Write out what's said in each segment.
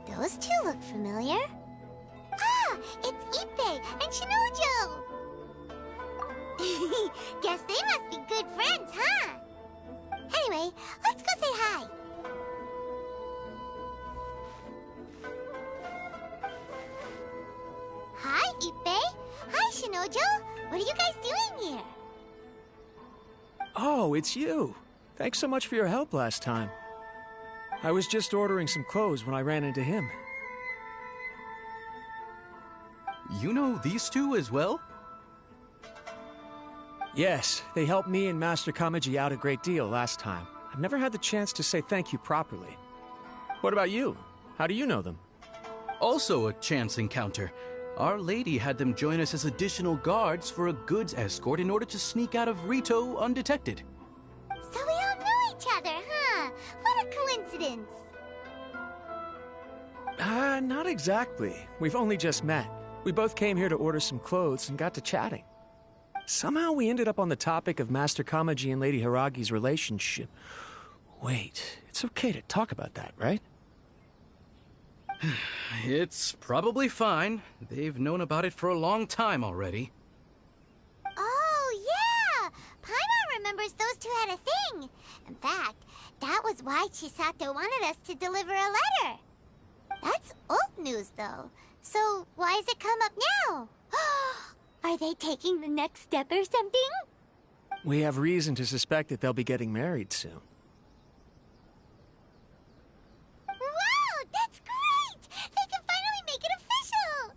Those two look familiar. Ah, it's Ippei and Shinojo! Guess they must be good friends, huh? Anyway, let's go say hi. Hi, Ippei. Hi, Shinojo. What are you guys doing here? Oh, it's you. Thanks so much for your help last time. I was just ordering some clothes when I ran into him. You know these two as well? Yes, they helped me and Master Kamaji out a great deal last time. I've never had the chance to say thank you properly. What about you? How do you know them? Also a chance encounter. Our lady had them join us as additional guards for a goods escort in order to sneak out of Rito undetected. So we all know each other, huh? What a coincidence. Not exactly. We've only just met. We both came here to order some clothes and got to chatting. Somehow we ended up on the topic of Master Kamaji and Lady Hiragi's relationship. Wait, it's okay to talk about that, right? It's probably fine. They've known about it for a long time already. Oh, yeah! Paimon remembers those two had a thing. In fact, that was why Chisato wanted us to deliver a letter. That's old news, though. So why has it come up now? Are they taking the next step or something? We have reason to suspect that they'll be getting married soon. Wow, that's great! They can finally make it official!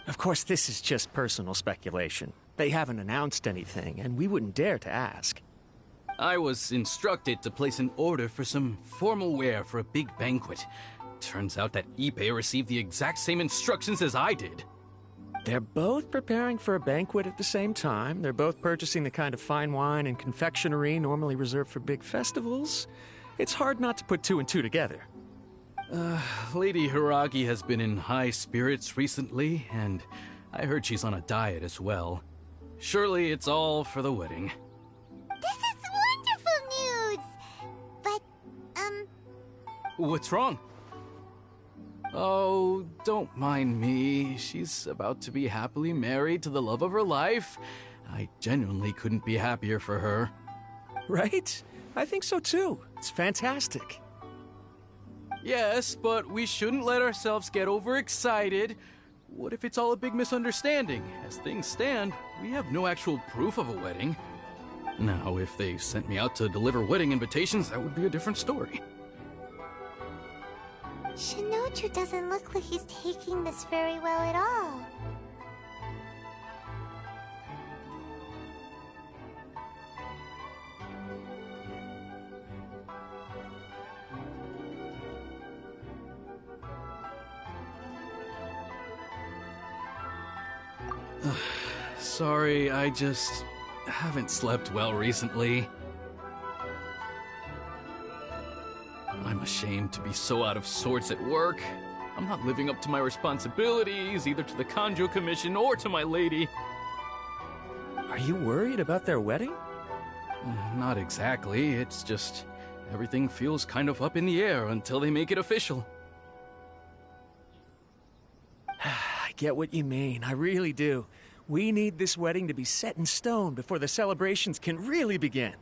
Of course, this is just personal speculation. They haven't announced anything, and we wouldn't dare to ask. I was instructed to place an order for some formal wear for a big banquet. Turns out that Ippei received the exact same instructions as I did. They're both preparing for a banquet at the same time. They're both purchasing the kind of fine wine and confectionery normally reserved for big festivals. It's hard not to put two and two together. Lady Hiragi has been in high spirits recently, and I heard she's on a diet as well. Surely it's all for the wedding. This is wonderful news! But, What's wrong? Oh, don't mind me. She's about to be happily married to the love of her life. I genuinely couldn't be happier for her. Right? I think so too. It's fantastic. Yes, but we shouldn't let ourselves get overexcited. What if it's all a big misunderstanding? As things stand, we have no actual proof of a wedding. Now, if they sent me out to deliver wedding invitations, that would be a different story. Shinoju doesn't look like he's taking this very well at all. Sorry, I just haven't slept well recently. I'm ashamed to be so out of sorts at work. I'm not living up to my responsibilities, either to the Kanjo Commission or to my lady. Are you worried about their wedding? Not exactly, it's just everything feels kind of up in the air until they make it official. I get what you mean, I really do. We need this wedding to be set in stone before the celebrations can really begin.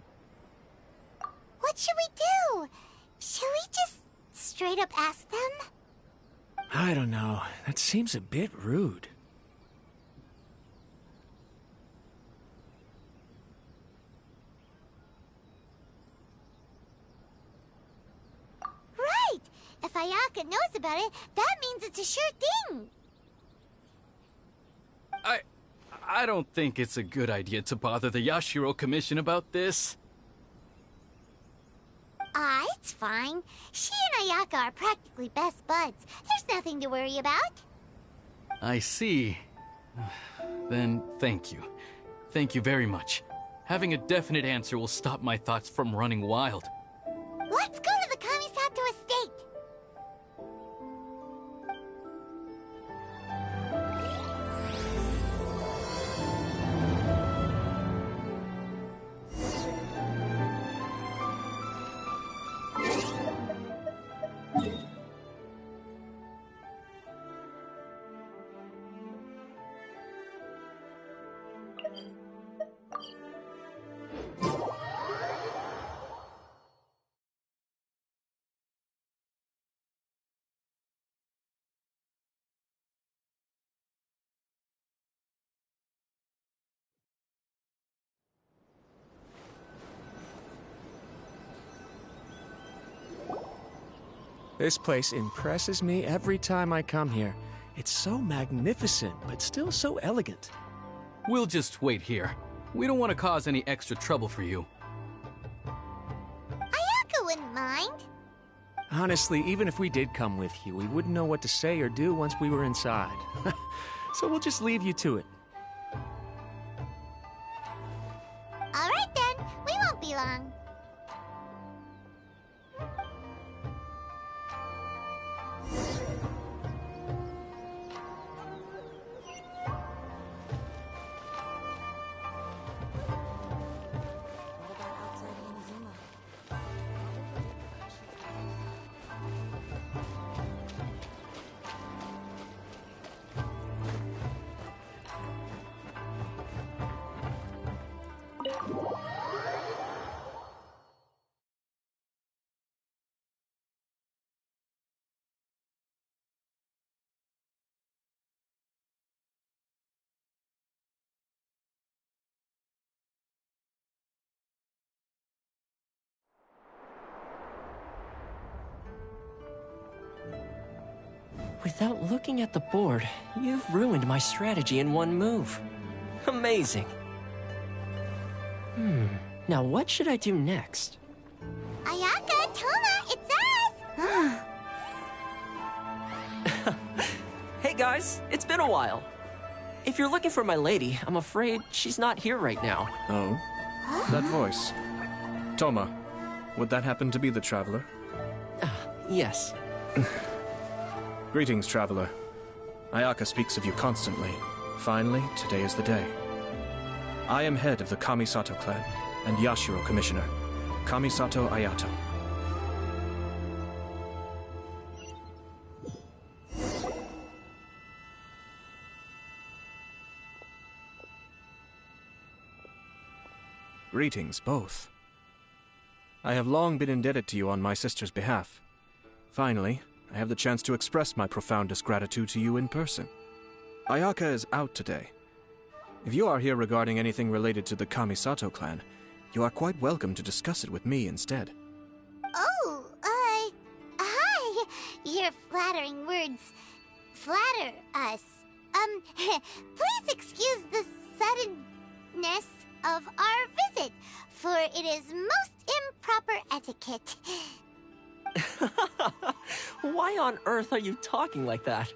What should we do? Should we just straight up ask them? I don't know. That seems a bit rude. Right! If Ayaka knows about it, that means it's a sure thing! I don't think it's a good idea to bother the Yashiro Commission about this. It's fine. She and Ayaka are practically best buds. There's nothing to worry about. I see. Then thank you. Thank you very much. Having a definite answer will stop my thoughts from running wild. Let's go to the Kamisato estate! This place impresses me every time I come here. It's so magnificent, but still so elegant. We'll just wait here. We don't want to cause any extra trouble for you. Ayaka wouldn't mind. Honestly, even if we did come with you, we wouldn't know what to say or do once we were inside. So we'll just leave you to it. All right then, we won't be long. Without looking at the board, you've ruined my strategy in one move. Amazing. Now what should I do next? Ayaka, Toma, it's us! Hey guys, it's been a while. If you're looking for my lady, I'm afraid she's not here right now. Oh? That voice. Toma, would that happen to be the Traveler? Yes. Greetings, Traveler. Ayaka speaks of you constantly. Finally, today is the day. I am head of the Kamisato clan and Yashiro Commissioner, Kamisato Ayato. Greetings, both. I have long been indebted to you on my sister's behalf. Finally, I have the chance to express my profoundest gratitude to you in person. Ayaka is out today. If you are here regarding anything related to the Kamisato clan, you are quite welcome to discuss it with me instead. Oh, hi! Your flattering words flatter us. Please excuse the suddenness of our visit, for it is most improper etiquette. Why on earth are you talking like that?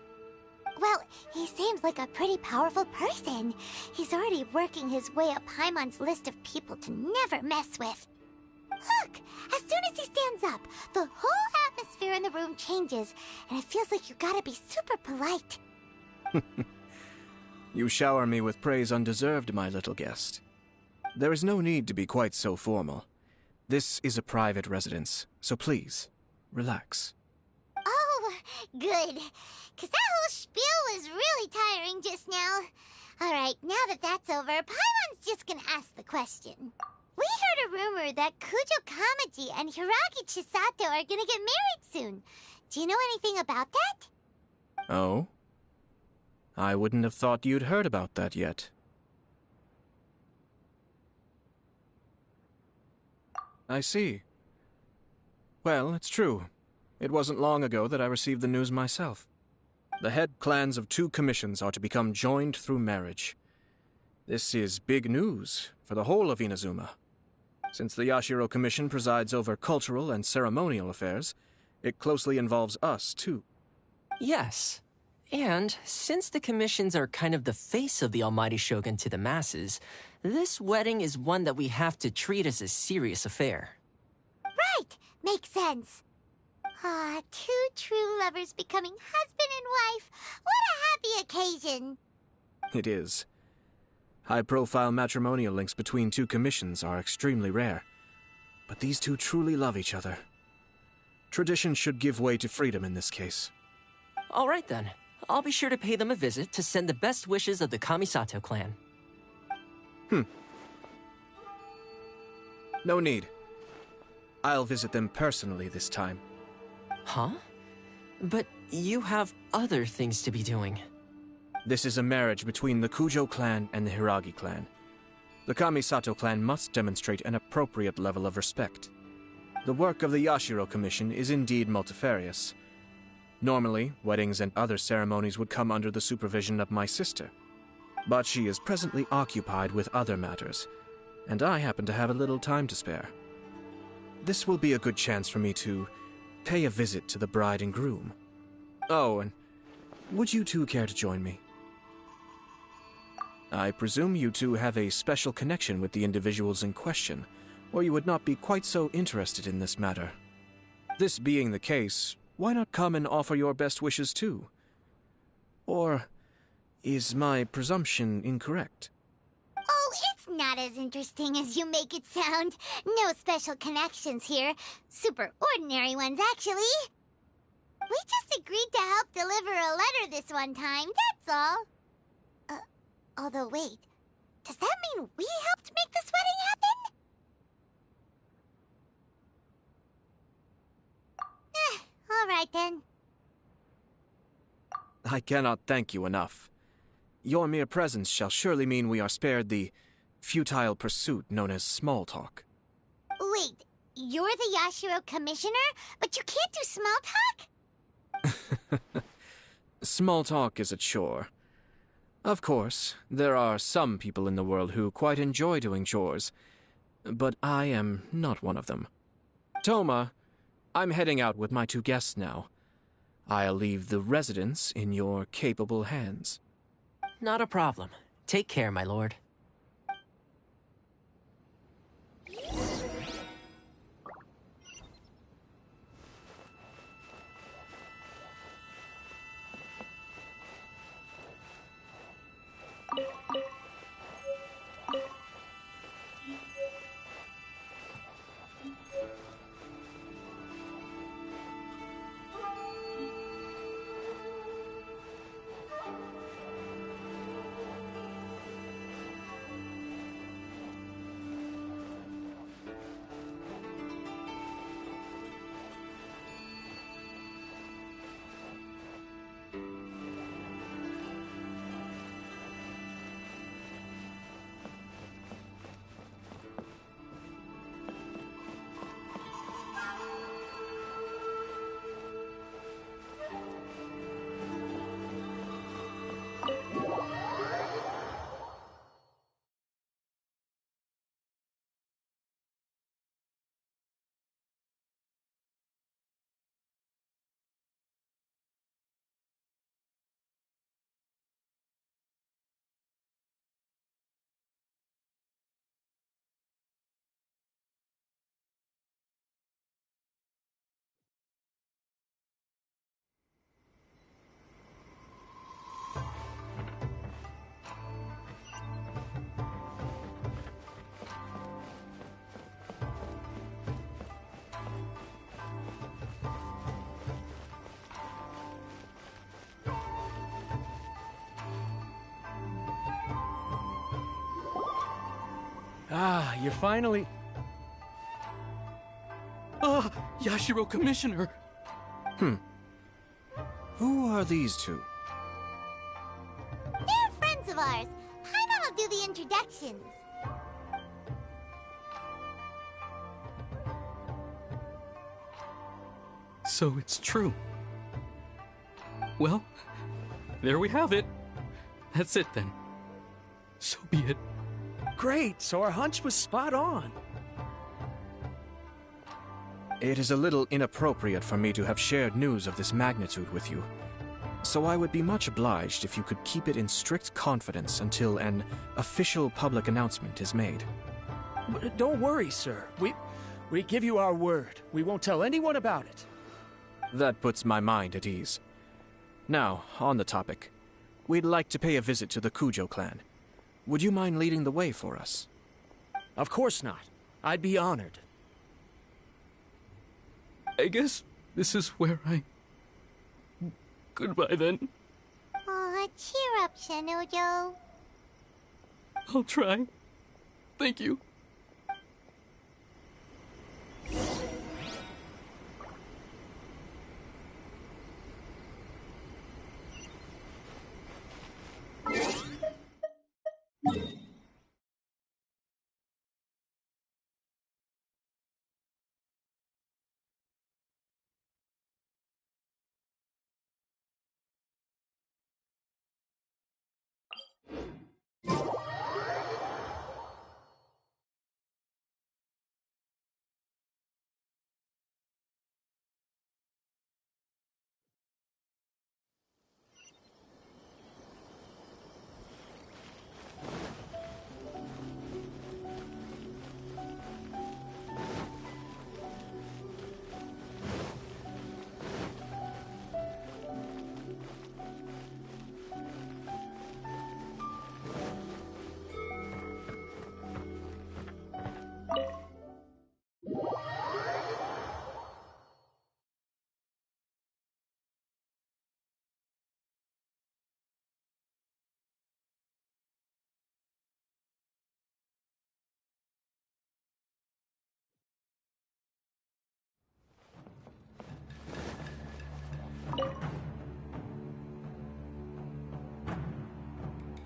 Well, he seems like a pretty powerful person. He's already working his way up Paimon's list of people to never mess with. Look, as soon as he stands up, the whole atmosphere in the room changes, and it feels like you gotta be super polite. You shower me with praise undeserved, my little guest. There is no need to be quite so formal. This is a private residence, so please, relax. Oh, good. Because that whole spiel was really tiring just now. Alright, now that that's over, Paimon's just gonna ask the question. We heard a rumor that Kujo Kamaji and Hiragi Chisato are gonna get married soon. Do you know anything about that? Oh? I wouldn't have thought you'd heard about that yet. I see. Well, it's true. It wasn't long ago that I received the news myself. The head clans of 2 commissions are to become joined through marriage. This is big news for the whole of Inazuma. Since the Yashiro Commission presides over cultural and ceremonial affairs, it closely involves us, too. Yes. And since the commissions are kind of the face of the Almighty Shogun to the masses, this wedding is one that we have to treat as a serious affair. Right! Makes sense. Ah, 2 true lovers becoming husband and wife. What a happy occasion. It is. High-profile matrimonial links between 2 commissions are extremely rare. But these 2 truly love each other. Tradition should give way to freedom in this case. All right then. I'll be sure to pay them a visit to send the best wishes of the Kamisato clan. No need. I'll visit them personally this time. Huh? But you have other things to be doing. This is a marriage between the Kujo clan and the Hiragi clan. The Kamisato clan must demonstrate an appropriate level of respect. The work of the Yashiro Commission is indeed multifarious. Normally, weddings and other ceremonies would come under the supervision of my sister. But she is presently occupied with other matters, and I happen to have a little time to spare. This will be a good chance for me to pay a visit to the bride and groom. Oh, and would you two care to join me? I presume you two have a special connection with the individuals in question, or you would not be quite so interested in this matter. This being the case, why not come and offer your best wishes too? Or is my presumption incorrect? Oh, it's not as interesting as you make it sound. No special connections here. Super ordinary ones, actually. We just agreed to help deliver a letter this one time, that's all. Although wait, does that mean we helped make this wedding happen? All right then. I cannot thank you enough. Your mere presence shall surely mean we are spared the futile pursuit known as small talk. Wait, you're the Yashiro Commissioner, but you can't do small talk? Small talk is a chore. Of course, there are some people in the world who quite enjoy doing chores, but I am not one of them. Toma, I'm heading out with my two guests now. I'll leave the residence in your capable hands. Not a problem. Take care, my lord. Ah, you're finally... Ah, Yashiro Commissioner! Who are these two? They're friends of ours. Paimon will do the introductions. So it's true. Well, there we have it. That's it then. So be it. Great, so our hunch was spot on. It is a little inappropriate for me to have shared news of this magnitude with you, so I would be much obliged if you could keep it in strict confidence until an official public announcement is made. Don't worry, sir. We give you our word. We won't tell anyone about it. That puts my mind at ease. Now, on the topic. We'd like to pay a visit to the Kujo clan. Would you mind leading the way for us? Of course not. I'd be honored. I guess this is where I... Goodbye then. Aw, cheer up, Shanojo. I'll try. Thank you.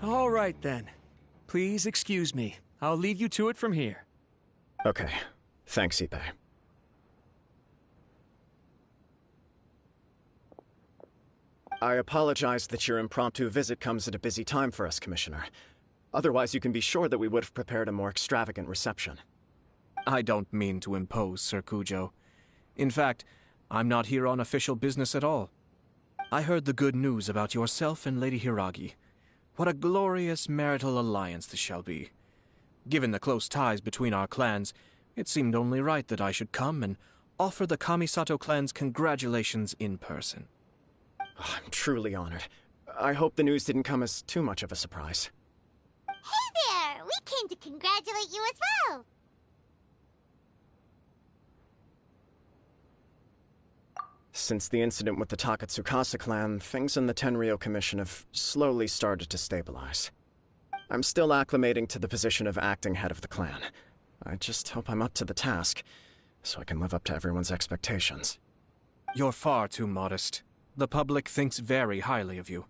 All right, then. Please excuse me. I'll leave you to it from here. Okay. Thanks, Ippei. I apologize that your impromptu visit comes at a busy time for us, Commissioner. Otherwise, you can be sure that we would have prepared a more extravagant reception. I don't mean to impose, Sir Kujo. In fact, I'm not here on official business at all. I heard the good news about yourself and Lady Hiragi. What a glorious marital alliance this shall be. Given the close ties between our clans, it seemed only right that I should come and offer the Kamisato clan's congratulations in person. I'm truly honored. I hope the news didn't come as too much of a surprise. Hey there! We came to congratulate you as well! Since the incident with the Takatsukasa clan, things in the Tenryou Commission have slowly started to stabilize. I'm still acclimating to the position of acting head of the clan. I just hope I'm up to the task, so I can live up to everyone's expectations. You're far too modest. The public thinks very highly of you.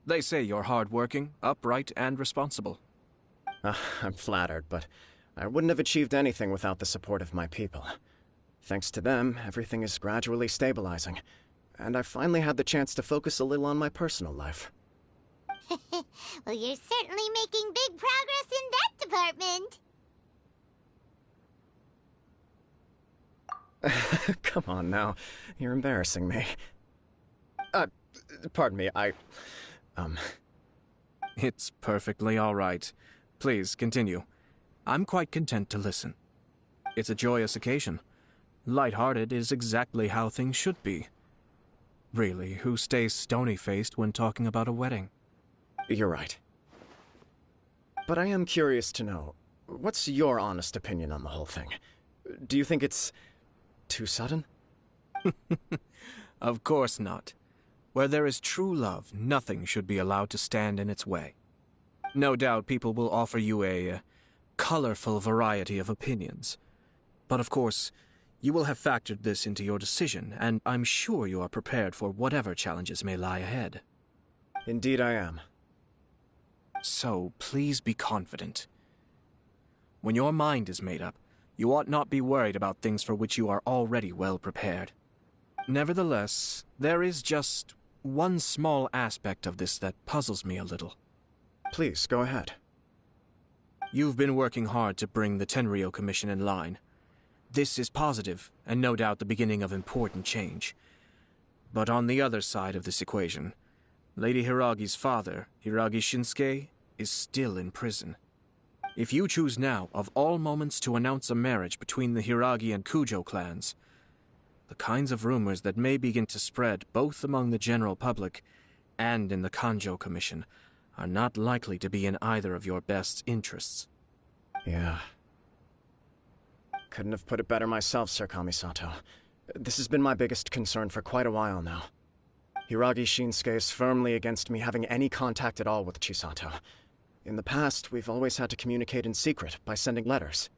They say you're hardworking, upright, and responsible. I'm flattered, but I wouldn't have achieved anything without the support of my people. Thanks to them, everything is gradually stabilizing, and I finally had the chance to focus a little on my personal life. Well, you're certainly making big progress in that department. Come on now, you're embarrassing me. Pardon me, It's perfectly all right. Please, continue. I'm quite content to listen. It's a joyous occasion. Light-hearted is exactly how things should be. Really, who stays stony-faced when talking about a wedding? You're right. But I am curious to know, what's your honest opinion on the whole thing? Do you think it's too sudden? Of course not. Where there is true love, nothing should be allowed to stand in its way. No doubt people will offer you a colorful variety of opinions. But of course, you will have factored this into your decision, and I'm sure you are prepared for whatever challenges may lie ahead. Indeed I am. So, please be confident. When your mind is made up, you ought not be worried about things for which you are already well prepared. Nevertheless, there is just one small aspect of this that puzzles me a little. Please, go ahead. You've been working hard to bring the Tenryou Commission in line. This is positive, and no doubt the beginning of important change. But on the other side of this equation, Lady Hiragi's father, Hiragi Shinsuke, is still in prison. If you choose now, of all moments, to announce a marriage between the Hiragi and Kujo clans, the kinds of rumors that may begin to spread both among the general public and in the Kanjo Commission are not likely to be in either of your best interests. Yeah. Couldn't have put it better myself, Sir Kamisato. This has been my biggest concern for quite a while now. Hiragi Shinsuke is firmly against me having any contact at all with Chisato. In the past, we've always had to communicate in secret by sending letters.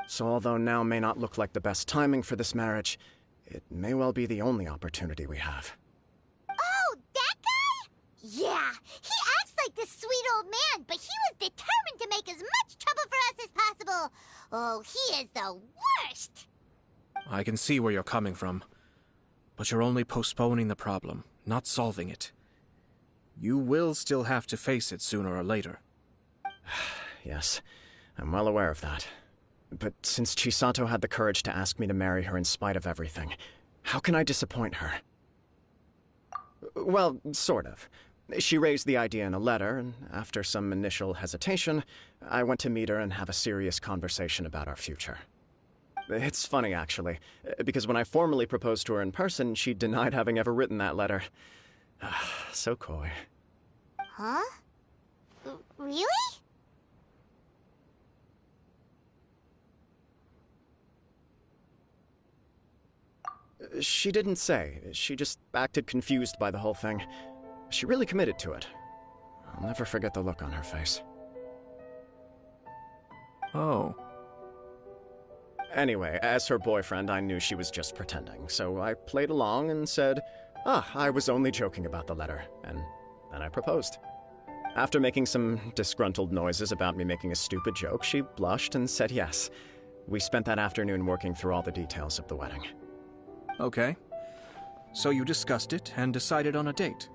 So although now may not look like the best timing for this marriage, it may well be the only opportunity we have. Oh, that guy? Yeah, he acts like this sweet old man, but he was determined to make as much trouble for us as possible. Oh, he is the worst! I can see where you're coming from, but you're only postponing the problem, not solving it. You will still have to face it sooner or later. Yes, I'm well aware of that. But since Chisato had the courage to ask me to marry her in spite of everything, how can I disappoint her? Well, sort of. She raised the idea in a letter, and after some initial hesitation, I went to meet her and have a serious conversation about our future. It's funny, actually, because when I formally proposed to her in person, she denied having ever written that letter. So coy. Huh? Really? She didn't say. She just acted confused by the whole thing. She really committed to it. I'll never forget the look on her face. Oh. Anyway, as her boyfriend, I knew she was just pretending, so I played along and said, I was only joking about the letter, and then I proposed. After making some disgruntled noises about me making a stupid joke, she blushed and said yes. We spent that afternoon working through all the details of the wedding. Okay. So you discussed it and decided on a date?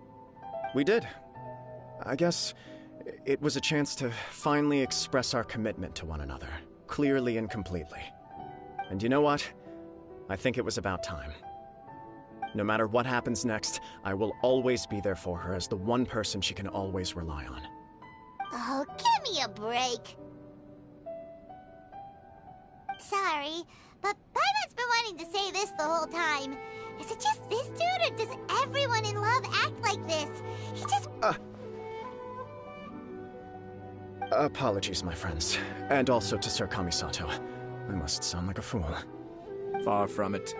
We did. I guess it was a chance to finally express our commitment to one another, clearly and completely. And you know what? I think it was about time. No matter what happens next, I will always be there for her as the one person she can always rely on. Oh, give me a break. Sorry, but Paimon's been wanting to say this the whole time. Is it just this dude, or does everyone in love act like this? He just... Apologies, my friends. And also to Sir Kamisato. I must sound like a fool. Far from it.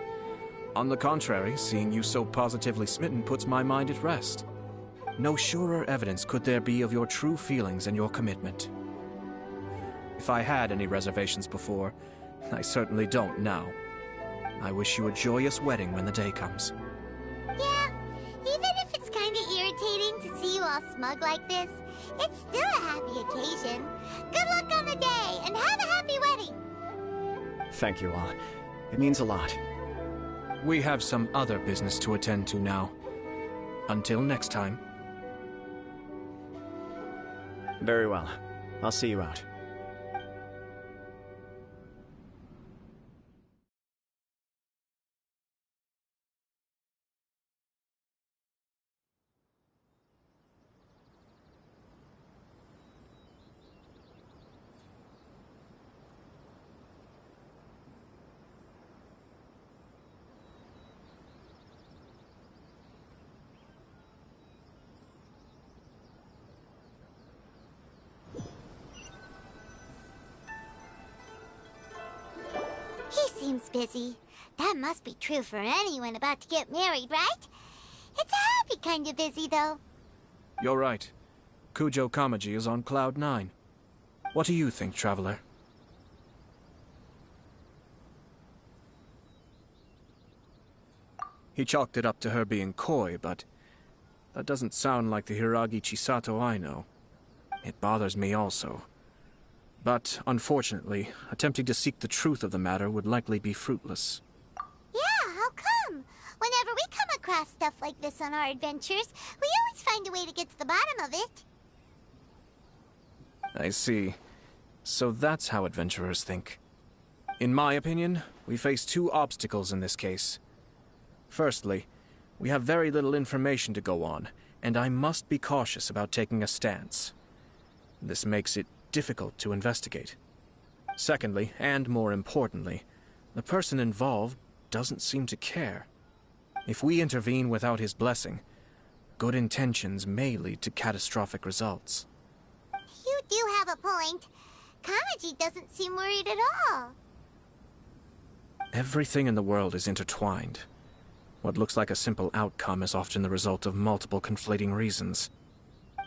On the contrary, seeing you so positively smitten puts my mind at rest. No surer evidence could there be of your true feelings and your commitment. If I had any reservations before, I certainly don't now. I wish you a joyous wedding when the day comes. Yeah, even if it's kinda irritating to see you all smug like this, it's still a happy occasion. Good luck on the day, and have a happy wedding! Thank you all. It means a lot. We have some other business to attend to now. Until next time. Very well. I'll see you out. He seems busy. That must be true for anyone about to get married, right? It's a happy kind of busy, though. You're right. Kujo Kamaji is on Cloud 9. What do you think, Traveler? He chalked it up to her being coy, but that doesn't sound like the Hiragi Chisato I know. It bothers me also. But, unfortunately, attempting to seek the truth of the matter would likely be fruitless. Yeah, how come? Whenever we come across stuff like this on our adventures, we always find a way to get to the bottom of it. I see. So that's how adventurers think. In my opinion, we face two obstacles in this case. Firstly, we have very little information to go on, and I must be cautious about taking a stance. This makes it difficult to investigate. Secondly, and more importantly, the person involved doesn't seem to care. If we intervene without his blessing, good intentions may lead to catastrophic results. You do have a point. Kamaji doesn't seem worried at all. Everything in the world is intertwined. What looks like a simple outcome is often the result of multiple conflating reasons.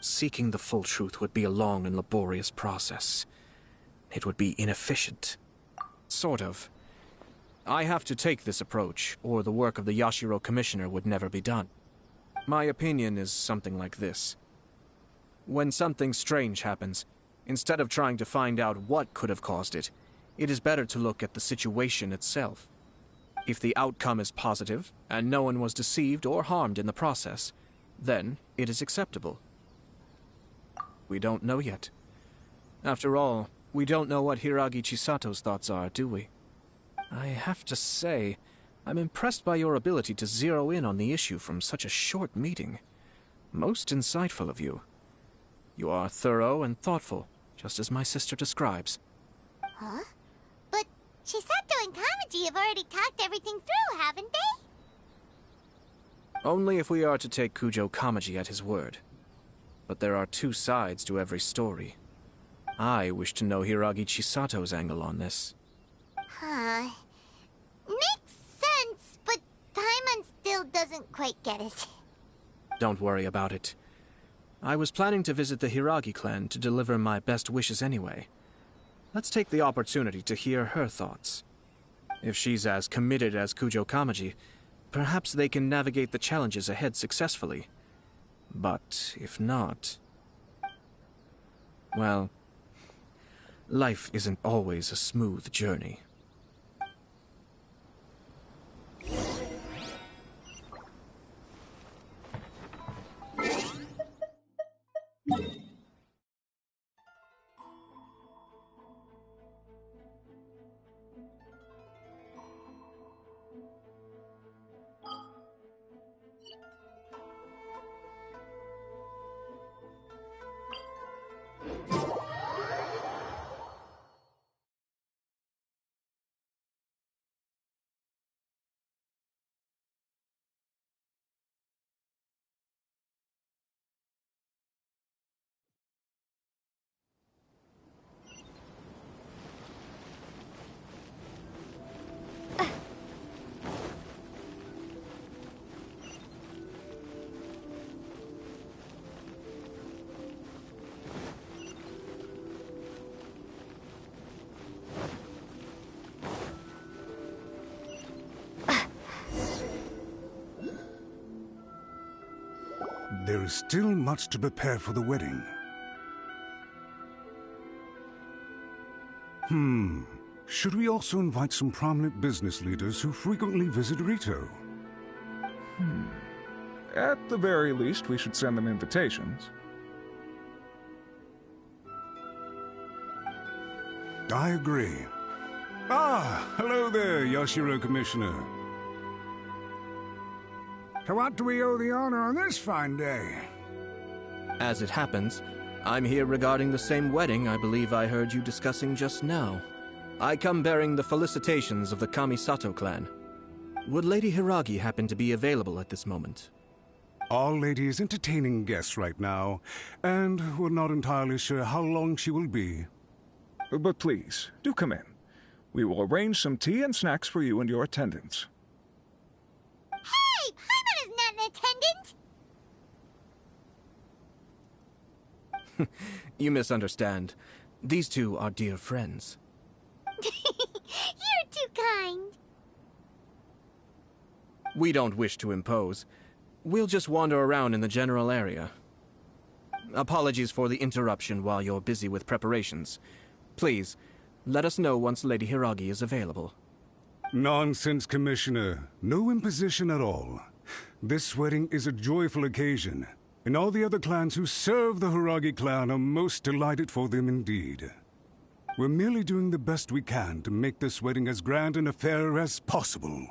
Seeking the full truth would be a long and laborious process. It would be inefficient. Sort of. I have to take this approach, or the work of the Yashiro Commissioner would never be done. My opinion is something like this. When something strange happens, instead of trying to find out what could have caused it, it is better to look at the situation itself. If the outcome is positive, and no one was deceived or harmed in the process, then it is acceptable. We don't know yet. After all, we don't know what Hiragi Chisato's thoughts are, do we? I have to say, I'm impressed by your ability to zero in on the issue from such a short meeting. Most insightful of you. You are thorough and thoughtful, just as my sister describes. Huh? But Chisato and Kamaji have already talked everything through, haven't they? Only if we are to take Kujo Kamaji at his word. But there are two sides to every story. I wish to know Hiragi Chisato's angle on this. Huh. Makes sense, but Paimon still doesn't quite get it. Don't worry about it. I was planning to visit the Hiragi clan to deliver my best wishes anyway. Let's take the opportunity to hear her thoughts. If she's as committed as Kujo Kamaji, perhaps they can navigate the challenges ahead successfully. But if not... well, life isn't always a smooth journey. There is still much to prepare for the wedding. Should we also invite some prominent business leaders who frequently visit Rito? At the very least, we should send them invitations. I agree. Ah, hello there, Yoshiro Commissioner. To what do we owe the honor on this fine day? As it happens, I'm here regarding the same wedding I believe I heard you discussing just now. I come bearing the felicitations of the Kamisato clan. Would Lady Hiragi happen to be available at this moment? Our lady is entertaining guests right now, and we're not entirely sure how long she will be. But please, do come in. We will arrange some tea and snacks for you and your attendants. Hey! Paimon is not an attendant! You misunderstand. These two are dear friends. You're too kind. We don't wish to impose. We'll just wander around in the general area. Apologies for the interruption while you're busy with preparations. Please, let us know once Lady Hiragi is available. Nonsense, Commissioner. No imposition at all. This wedding is a joyful occasion, and all the other clans who serve the Hiragi clan are most delighted for them indeed. We're merely doing the best we can to make this wedding as grand an affair as possible.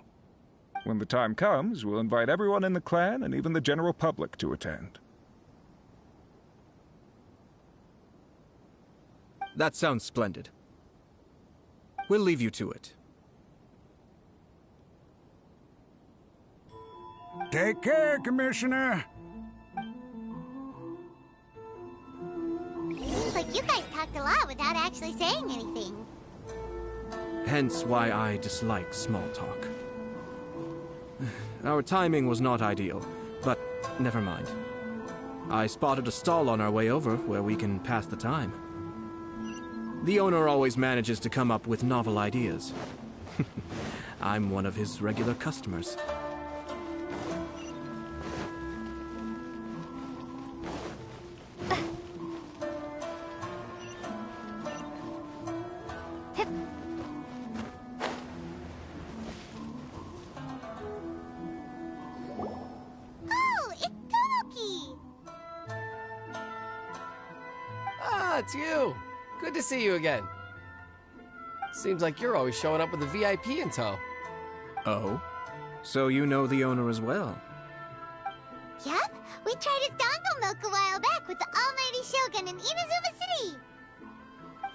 When the time comes, we'll invite everyone in the clan and even the general public to attend. That sounds splendid. We'll leave you to it. Take care, Commissioner. Seems like you guys talked a lot without actually saying anything. Hence why I dislike small talk. Our timing was not ideal, but never mind. I spotted a stall on our way over where we can pass the time. The owner always manages to come up with novel ideas. I'm one of his regular customers. Oh, it's Tomoki! Ah, it's you. Good to see you again. Seems like you're always showing up with a VIP in tow. Oh? So you know the owner as well? Yep, we tried his dongle milk a while back with the almighty Shogun in Inazuma City.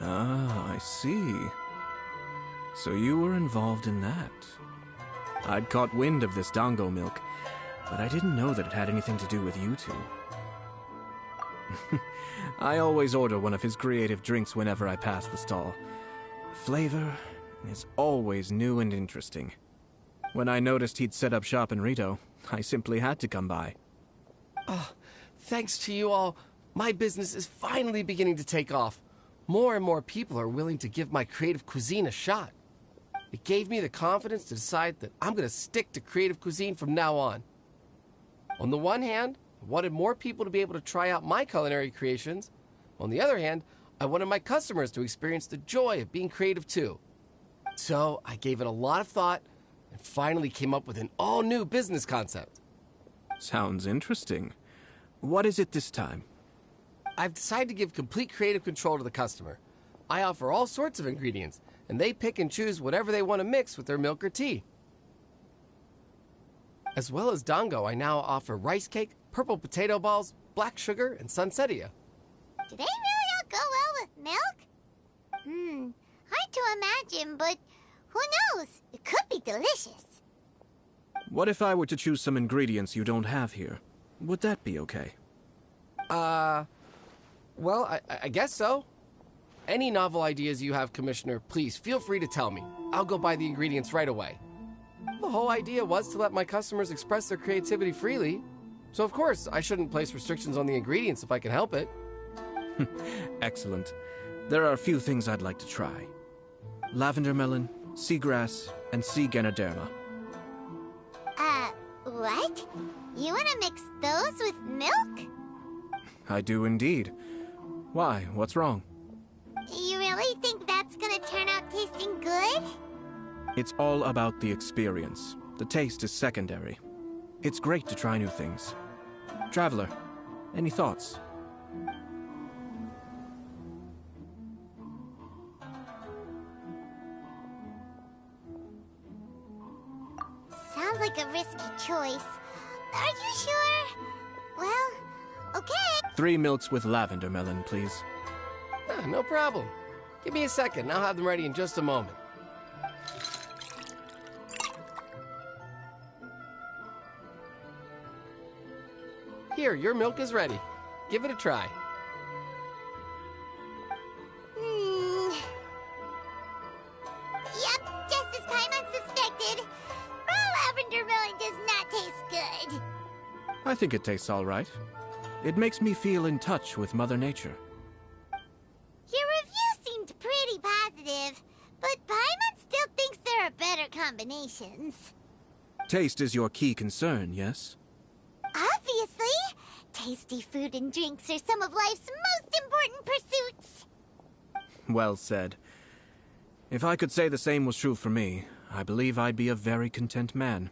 Ah, I see. So you were involved in that. I'd caught wind of this dango milk, but I didn't know that it had anything to do with you two. I always order one of his creative drinks whenever I pass the stall. Flavor is always new and interesting. When I noticed he'd set up shop in Rito, I simply had to come by. Oh, thanks to you all, my business is finally beginning to take off. More and more people are willing to give my creative cuisine a shot. It gave me the confidence to decide that I'm going to stick to creative cuisine from now on. On the one hand, I wanted more people to be able to try out my culinary creations. On the other hand, I wanted my customers to experience the joy of being creative too. So I gave it a lot of thought and finally came up with an all-new business concept. Sounds interesting. What is it this time? I've decided to give complete creative control to the customer. I offer all sorts of ingredients, and they pick and choose whatever they want to mix with their milk or tea. As well as Dango, I now offer rice cake, purple potato balls, black sugar, and sunsettia. Do they really all go well with milk? Hard to imagine, but who knows? It could be delicious. What if I were to choose some ingredients you don't have here? Would that be okay? Well, I guess so. Any novel ideas you have, Commissioner, please feel free to tell me. I'll go buy the ingredients right away. The whole idea was to let my customers express their creativity freely. So of course, I shouldn't place restrictions on the ingredients if I can help it. Excellent. There are a few things I'd like to try. Lavender melon, seagrass, and sea Ganoderma. What? You want to mix those with milk? I do indeed. Why? What's wrong? You really think that's gonna turn out tasting good? It's all about the experience. The taste is secondary. It's great to try new things. Traveler, any thoughts? Sounds like a risky choice. Are you sure? Well, okay. 3 milks with lavender melon, please. No problem. Give me a second, I'll have them ready in just a moment. Here, your milk is ready. Give it a try. Yep, just as Paimon suspected. Raw lavender melon does not taste good. I think it tastes all right. It makes me feel in touch with Mother Nature. Your review seemed pretty positive, but Paimon still thinks there are better combinations. Taste is your key concern, yes? Obviously! Tasty food and drinks are some of life's most important pursuits. Well said. If I could say the same was true for me, I believe I'd be a very content man.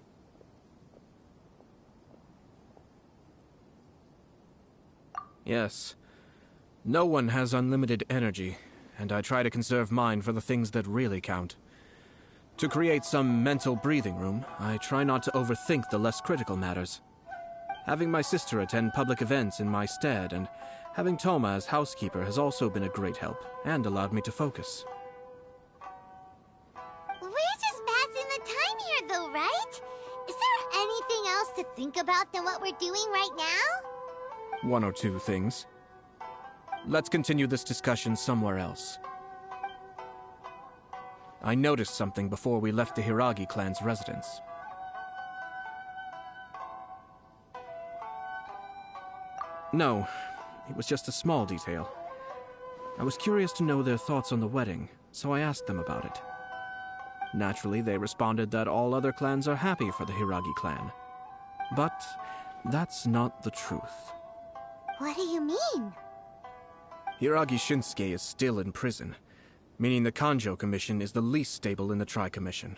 Yes. No one has unlimited energy, and I try to conserve mine for the things that really count. To create some mental breathing room, I try not to overthink the less critical matters. Having my sister attend public events in my stead and having Toma as housekeeper has also been a great help and allowed me to focus. We're just passing the time here though, right? Is there anything else to think about than what we're doing right now? 1 or 2 things. Let's continue this discussion somewhere else. I noticed something before we left the Hiragi clan's residence. No, it was just a small detail. I was curious to know their thoughts on the wedding, so I asked them about it. Naturally, they responded that all other clans are happy for the Hiragi clan. But that's not the truth. What do you mean? Hiragi Shinsuke is still in prison, meaning the Kanjo Commission is the least stable in the Tri-Commission.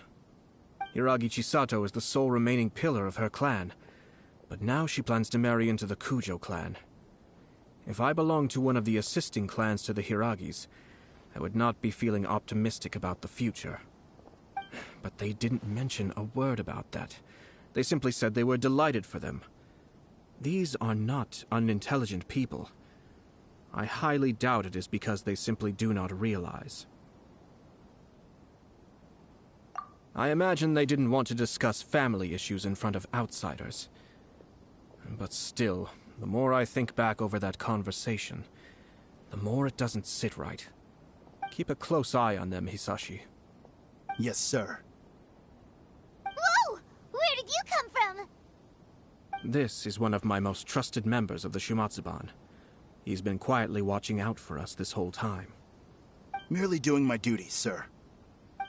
Hiragi Chisato is the sole remaining pillar of her clan, but now she plans to marry into the Kujo clan. If I belonged to one of the assisting clans to the Hiragis, I would not be feeling optimistic about the future. But they didn't mention a word about that. They simply said they were delighted for them. These are not unintelligent people. I highly doubt it is because they simply do not realize. I imagine they didn't want to discuss family issues in front of outsiders. But still, the more I think back over that conversation, the more it doesn't sit right. Keep a close eye on them, Hisashi. Yes, sir. Whoa! Where did you come from? This is one of my most trusted members of the Shumatsuban. He's been quietly watching out for us this whole time. Merely doing my duty, sir.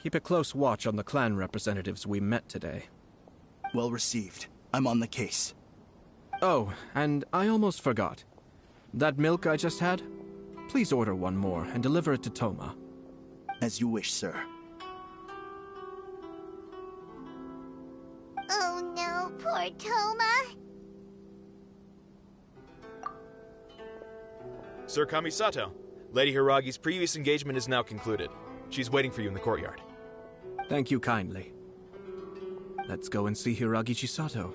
Keep a close watch on the clan representatives we met today. Well received. I'm on the case. Oh, and I almost forgot. That milk I just had? Please order one more and deliver it to Toma. As you wish, sir. Oh no, poor Toma. Sir Kamisato, Lady Hiragi's previous engagement is now concluded. She's waiting for you in the courtyard. Thank you kindly. Let's go and see Hiragi Chisato.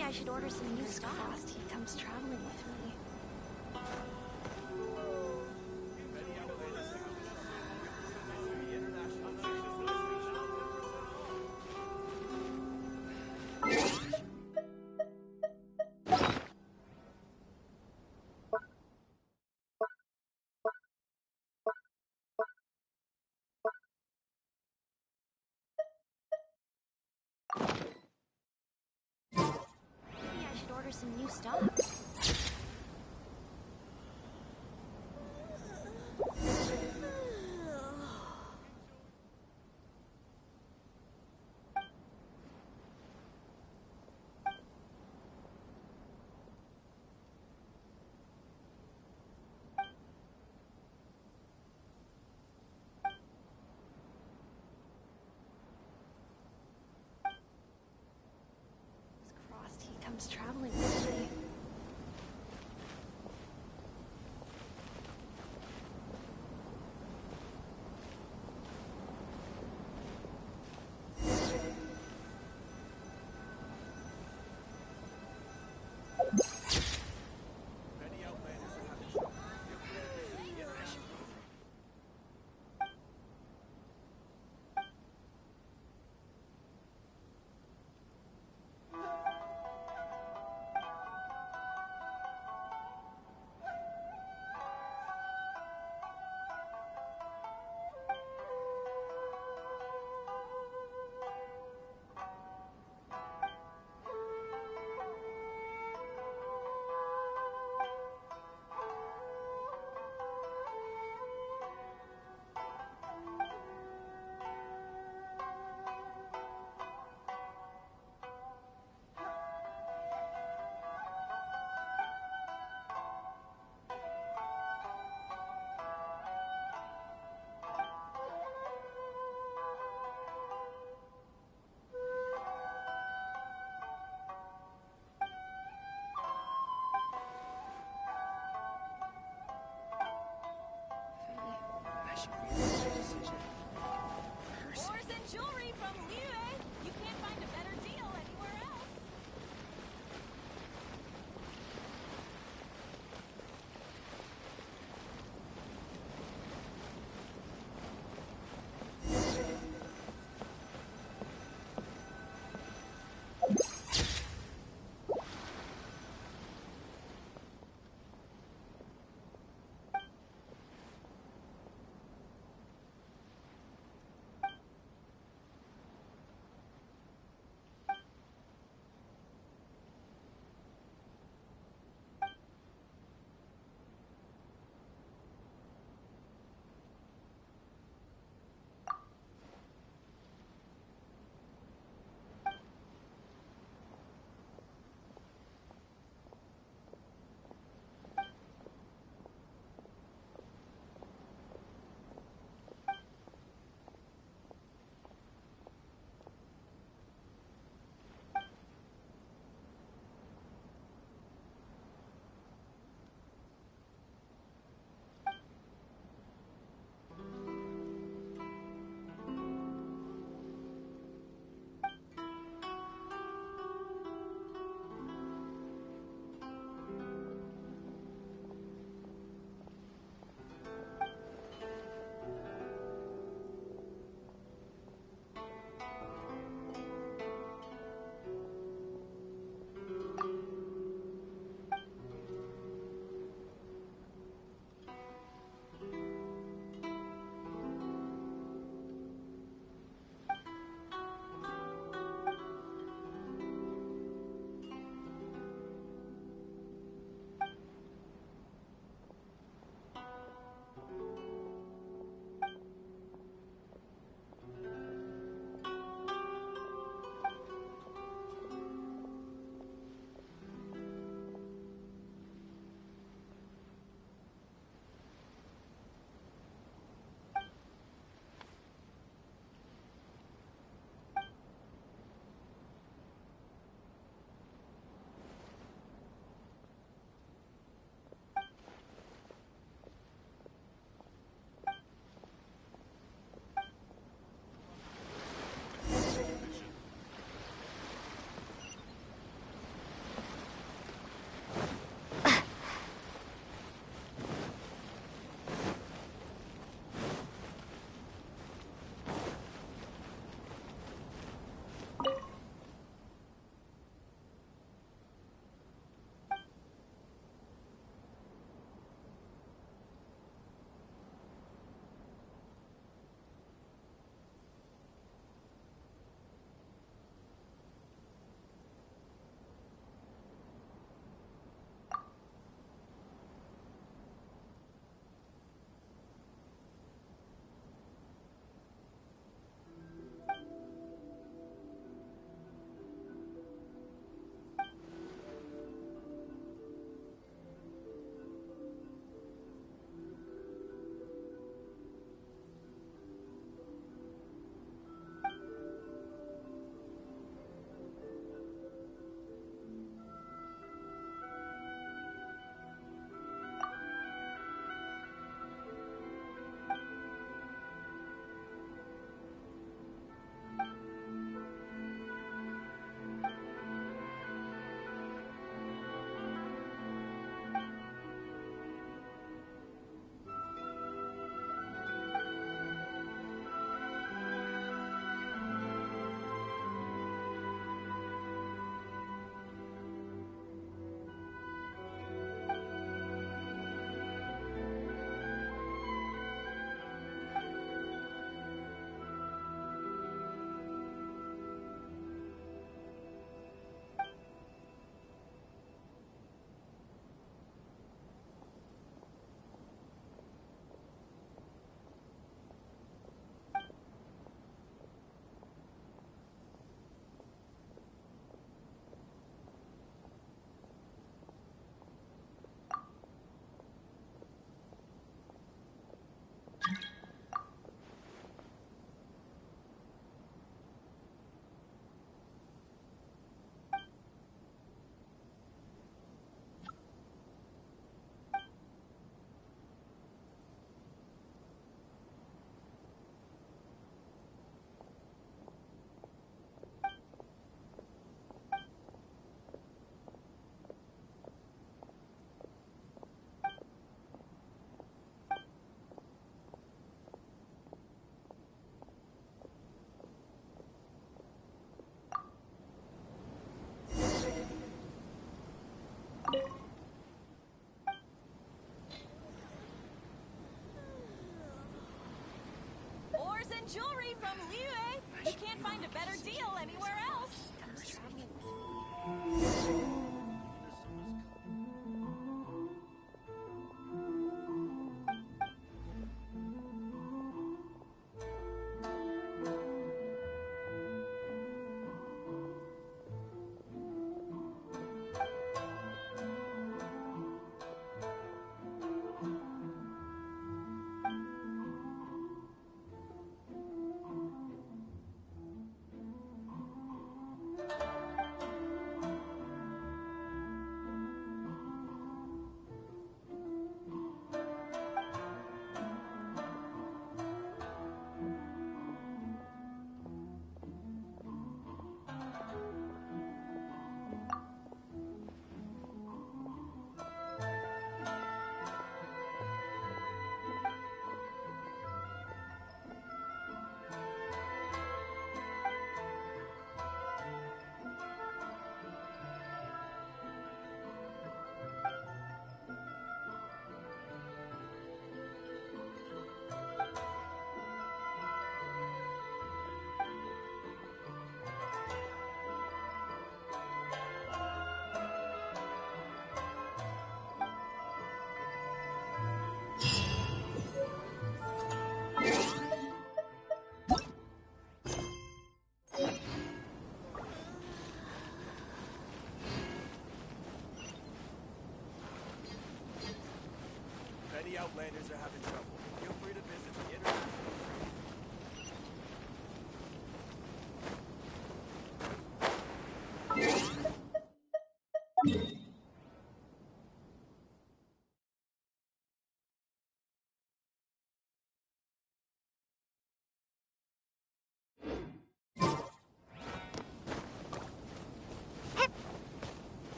I should order some new stuff. He comes traveling with me. some new stock. Crossed, he comes traveling with me. Horse and jewelry from Liu. You can't find a better deal anywhere else. jewelry from Liyue. You can't find a better deal anywhere else. Many Outlanders are having trouble. Feel free to visit the internet.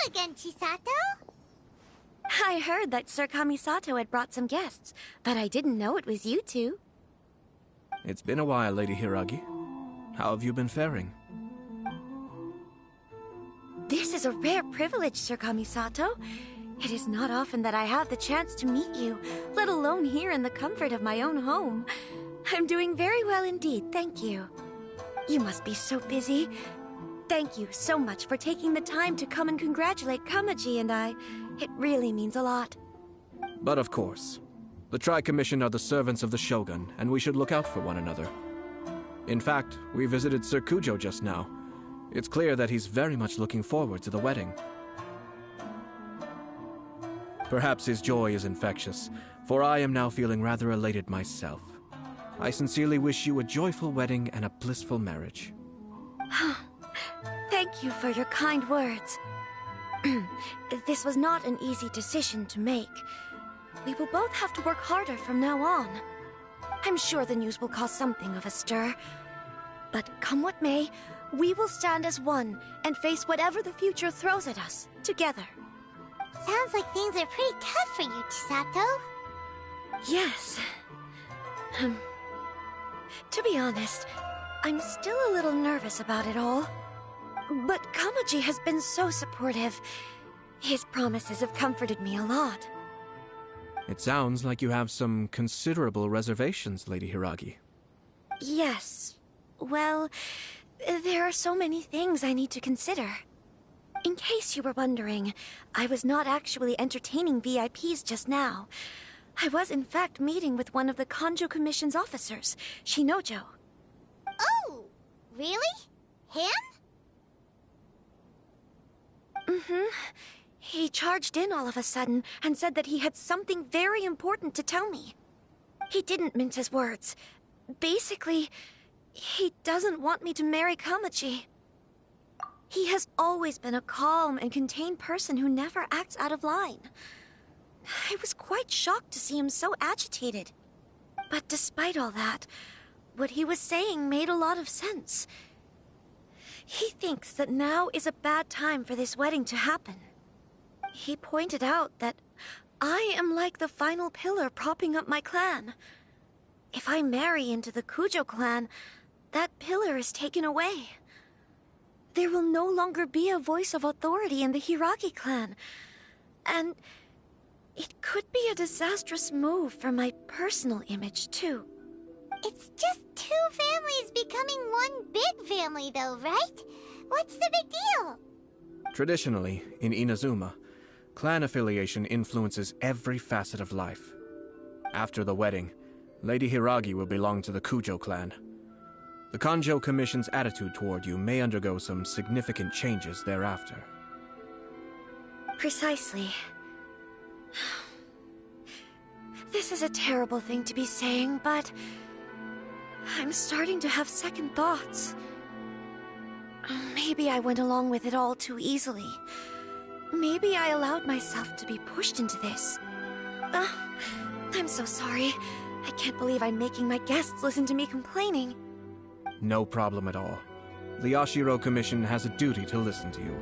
Again, Chisato? I heard that Sir Kamisato had brought some guests, but I didn't know it was you two. It's been a while, Lady Hiragi. How have you been faring? This is a rare privilege, Sir Kamisato. It is not often that I have the chance to meet you, let alone here in the comfort of my own home. I'm doing very well indeed, thank you. You must be so busy. Thank you so much for taking the time to come and congratulate Kamaji and I. It really means a lot. But of course. The Tri-Commission are the servants of the Shogun, and we should look out for one another. In fact, we visited Sir Kujo just now. It's clear that he's very much looking forward to the wedding. Perhaps his joy is infectious, for I am now feeling rather elated myself. I sincerely wish you a joyful wedding and a blissful marriage. Thank you for your kind words. This was not an easy decision to make. We will both have to work harder from now on. I'm sure the news will cause something of a stir. But come what may, we will stand as one and face whatever the future throws at us, together. Sounds like things are pretty tough for you, Chisato. Yes. To be honest, I'm still a little nervous about it all. But Kamaji has been so supportive. His promises have comforted me a lot. It sounds like you have some considerable reservations, Lady Hiragi. Yes. Well, there are so many things I need to consider. In case you were wondering, I was not actually entertaining VIPs just now. I was in fact meeting with one of the Kanjo Commission's officers, Shinojo. Oh, really? Him? Mm-hmm. He charged in all of a sudden and said that he had something very important to tell me. He didn't mince his words. Basically, he doesn't want me to marry Kamaji. He has always been a calm and contained person who never acts out of line. I was quite shocked to see him so agitated. But despite all that, what he was saying made a lot of sense. He thinks that now is a bad time for this wedding to happen. He pointed out that I am like the final pillar propping up my clan. If I marry into the Kujo clan, that pillar is taken away. There will no longer be a voice of authority in the Hiragi clan. And it could be a disastrous move for my personal image, too. It's just two families becoming one big family, though, right? What's the big deal? Traditionally, in Inazuma, clan affiliation influences every facet of life. After the wedding, Lady Hiragi will belong to the Kujo clan. The Kanjo Commission's attitude toward you may undergo some significant changes thereafter. Precisely. This is a terrible thing to be saying, but I'm starting to have second thoughts. Maybe I went along with it all too easily. Maybe I allowed myself to be pushed into this. I'm so sorry. I can't believe I'm making my guests listen to me complaining. No problem at all. The Yashiro Commission has a duty to listen to you.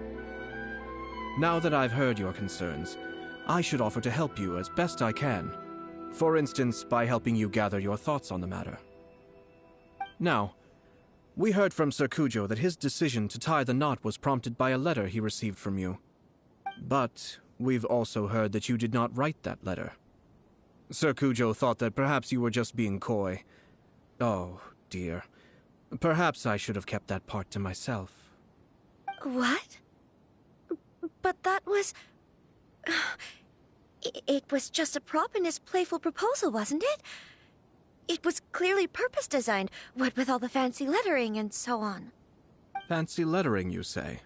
Now that I've heard your concerns, I should offer to help you as best I can. For instance, by helping you gather your thoughts on the matter. Now, we heard from Sir Kujo that his decision to tie the knot was prompted by a letter he received from you. But we've also heard that you did not write that letter. Sir Kujo thought that perhaps you were just being coy. Oh, dear. Perhaps I should have kept that part to myself. What? But that was... It was just a prop in his playful proposal, wasn't it? It was clearly purpose-designed, what with all the fancy lettering and so on. Fancy lettering, you say?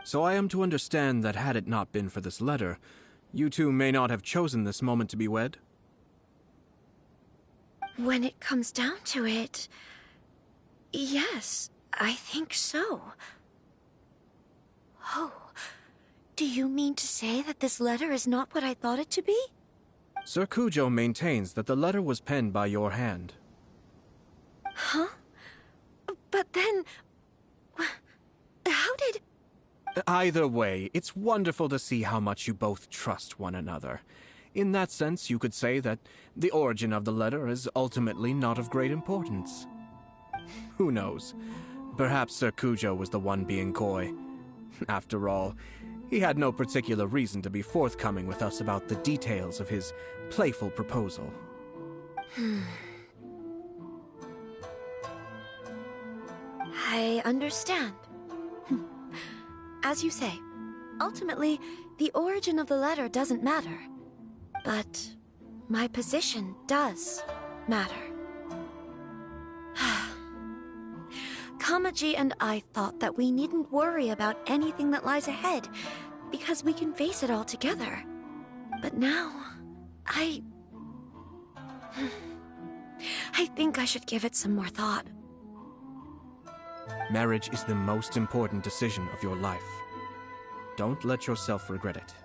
So I am to understand that had it not been for this letter, you two may not have chosen this moment to be wed? When it comes down to it... yes, I think so. Oh, do you mean to say that this letter is not what I thought it to be? Sir Kujo maintains that the letter was penned by your hand. Huh? But then... how did... Either way, it's wonderful to see how much you both trust one another. In that sense, you could say that the origin of the letter is ultimately not of great importance. Who knows? Perhaps Sir Kujo was the one being coy. After all, he had no particular reason to be forthcoming with us about the details of his playful proposal. I understand. As you say, ultimately, the origin of the letter doesn't matter. But my position does matter. Kamaji and I thought that we needn't worry about anything that lies ahead, because we can face it all together. But now, I think I should give it some more thought. Marriage is the most important decision of your life. Don't let yourself regret it.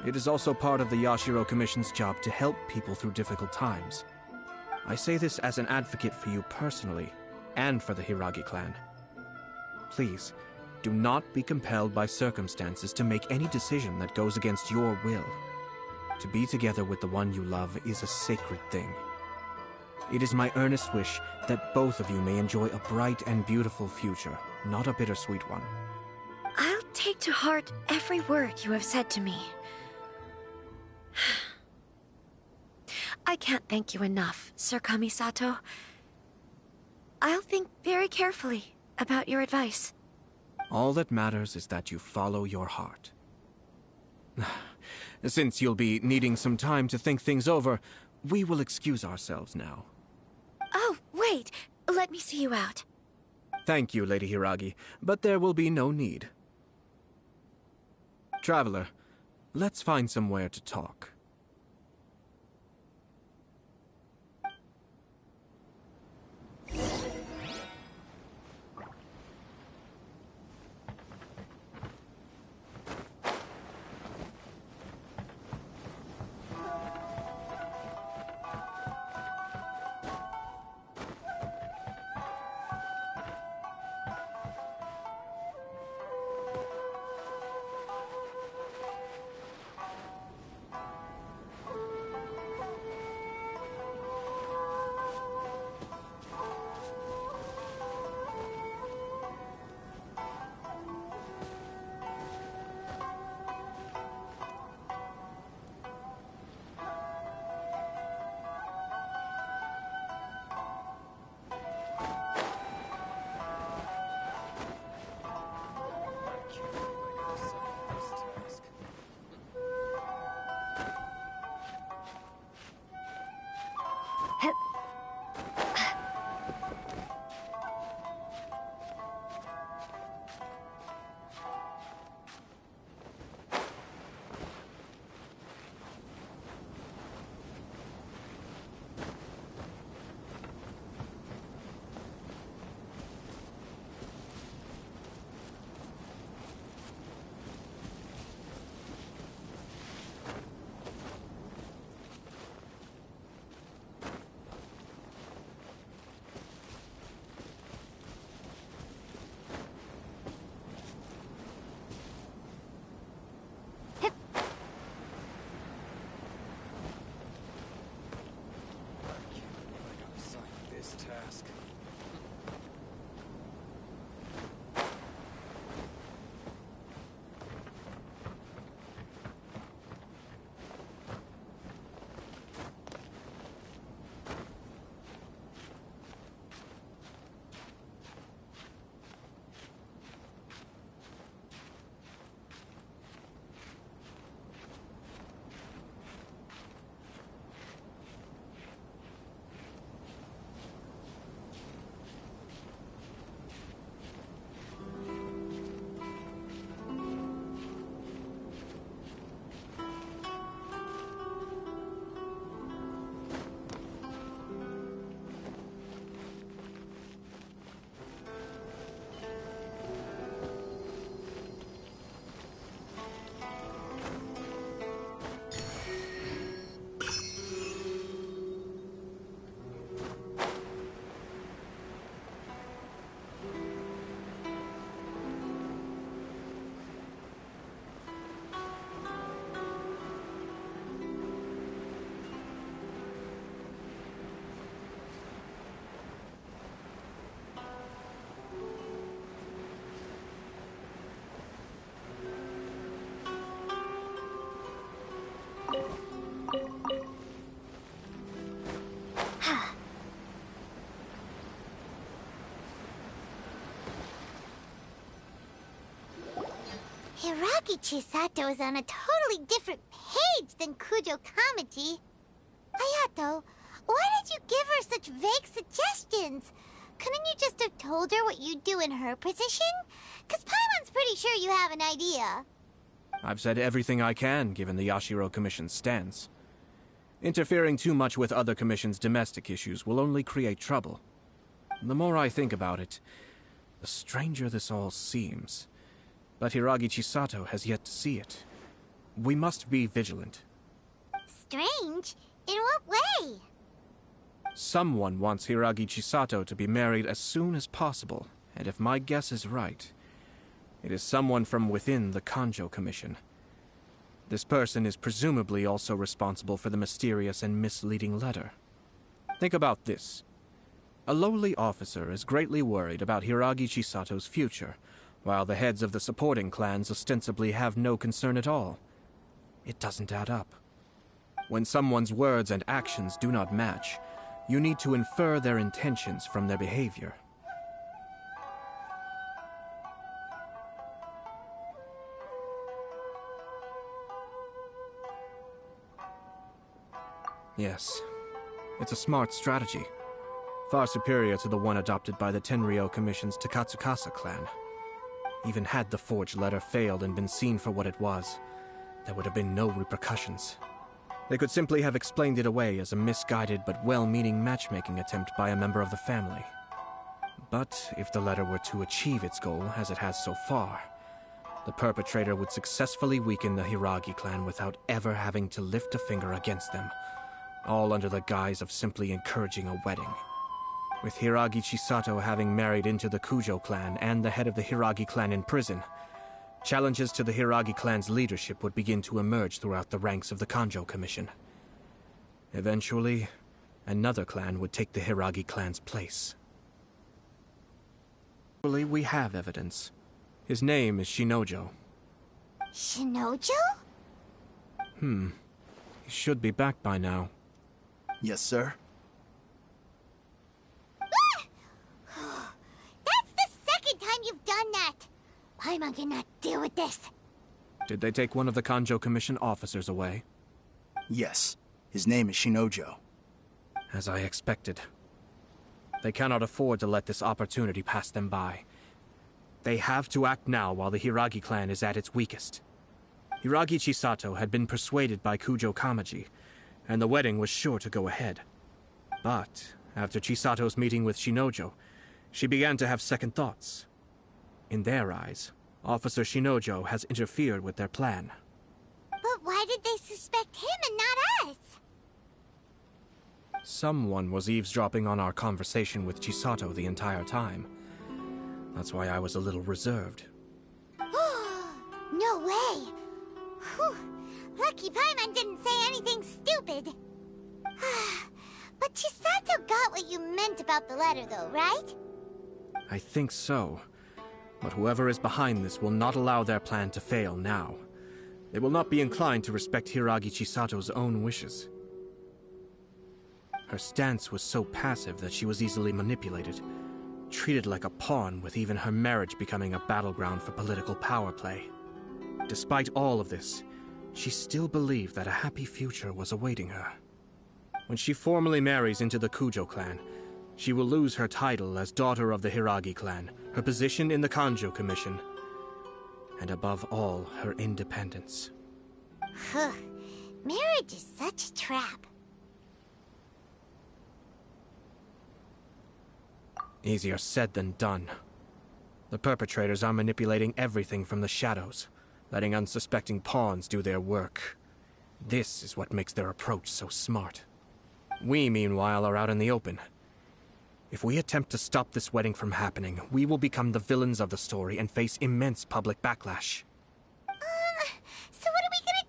It is also part of the Yashiro Commission's job to help people through difficult times. I say this as an advocate for you personally, and for the Hiragi clan. Please, do not be compelled by circumstances to make any decision that goes against your will. To be together with the one you love is a sacred thing. It is my earnest wish that both of you may enjoy a bright and beautiful future, not a bittersweet one. I'll take to heart every word you have said to me. I can't thank you enough, Sir Kamisato. I'll think very carefully about your advice. All that matters is that you follow your heart. Since you'll be needing some time to think things over, we will excuse ourselves now. Oh, wait! Let me see you out. Thank you, Lady Hiragi, but there will be no need. Traveler, let's find somewhere to talk. Hiragi Chisato is on a totally different page than Kujo Kamaji. Hayato, why did you give her such vague suggestions? Couldn't you just have told her what you'd do in her position? 'Cause Paimon's pretty sure you have an idea. I've said everything I can, given the Yashiro Commission's stance. Interfering too much with other commissions' domestic issues will only create trouble. The more I think about it, the stranger this all seems. But Hiragi Chisato has yet to see it. We must be vigilant. Strange? In what way? Someone wants Hiragi Chisato to be married as soon as possible, and if my guess is right, it is someone from within the Kanjo Commission. This person is presumably also responsible for the mysterious and misleading letter. Think about this. A lowly officer is greatly worried about Hiragi Chisato's future, while the heads of the supporting clans ostensibly have no concern at all. It doesn't add up. When someone's words and actions do not match, you need to infer their intentions from their behavior. Yes, it's a smart strategy. Far superior to the one adopted by the Tenryou Commission's Takatsukasa clan. Even had the forged letter failed and been seen for what it was, there would have been no repercussions. They could simply have explained it away as a misguided but well-meaning matchmaking attempt by a member of the family. But if the letter were to achieve its goal, as it has so far, the perpetrator would successfully weaken the Hiragi clan without ever having to lift a finger against them, all under the guise of simply encouraging a wedding. With Hiragi Chisato having married into the Kujo clan and the head of the Hiragi clan in prison, challenges to the Hiragi clan's leadership would begin to emerge throughout the ranks of the Kanjo Commission. Eventually, another clan would take the Hiragi clan's place. We have evidence. His name is Shinojo. Shinojo? He should be back by now. Yes, sir. That's the second time you've done that! Paimon cannot deal with this. Did they take one of the Kanjo Commission officers away? Yes. His name is Shinojo. As I expected. They cannot afford to let this opportunity pass them by. They have to act now while the Hiragi clan is at its weakest. Hiragi Chisato had been persuaded by Kujo Kamaji, and the wedding was sure to go ahead. But after Chisato's meeting with Shinojo, she began to have second thoughts. In their eyes, Officer Shinojo has interfered with their plan. But why did they suspect him and not us? Someone was eavesdropping on our conversation with Chisato the entire time. That's why I was a little reserved. No way! Whew. Lucky Paimon didn't say anything stupid. But Chisato got what you meant about the letter though, right? I think so. But whoever is behind this will not allow their plan to fail now. They will not be inclined to respect Hiragi Chisato's own wishes. Her stance was so passive that she was easily manipulated, treated like a pawn, with even her marriage becoming a battleground for political power play. Despite all of this, she still believed that a happy future was awaiting her. When she formally marries into the Kujo clan, she will lose her title as daughter of the Hiragi clan, her position in the Kanjo Commission, and above all, her independence. Marriage is such a trap. Easier said than done. The perpetrators are manipulating everything from the shadows, letting unsuspecting pawns do their work. This is what makes their approach so smart. We, meanwhile, are out in the open. If we attempt to stop this wedding from happening, we will become the villains of the story and face immense public backlash. So what are we gonna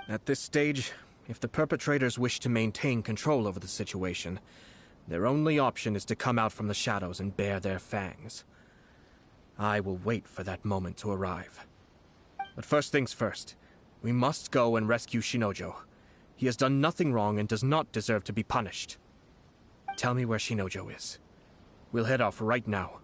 do? At this stage, if the perpetrators wish to maintain control over the situation, their only option is to come out from the shadows and bare their fangs. I will wait for that moment to arrive. But first things first, we must go and rescue Shinojo. He has done nothing wrong and does not deserve to be punished. Tell me where Shinojo is. We'll head off right now.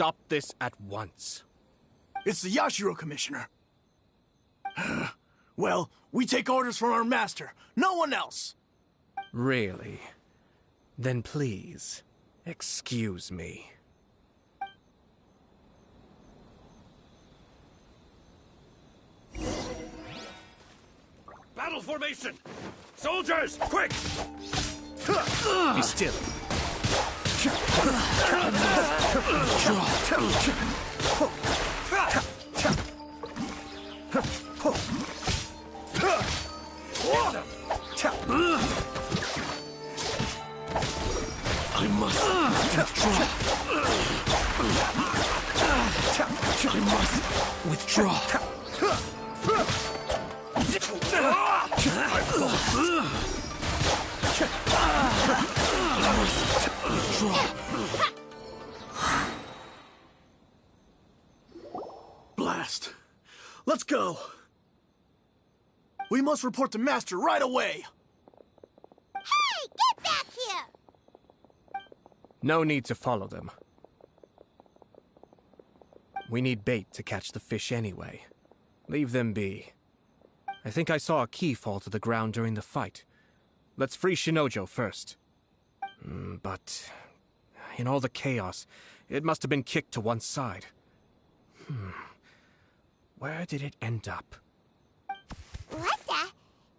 stop this at once. It's the Yashiro, Commissioner. Well, we take orders from our master, no one else. Really? Then please, excuse me. Battle formation! Soldiers, quick! Be still. I must withdraw. I must withdraw. Blast. Let's go. We must report to Master right away. Hey, get back here! No need to follow them. We need bait to catch the fish anyway. Leave them be. I think I saw a key fall to the ground during the fight. Let's free Shinojo first. But in all the chaos, it must have been kicked to one side. Where did it end up? What the?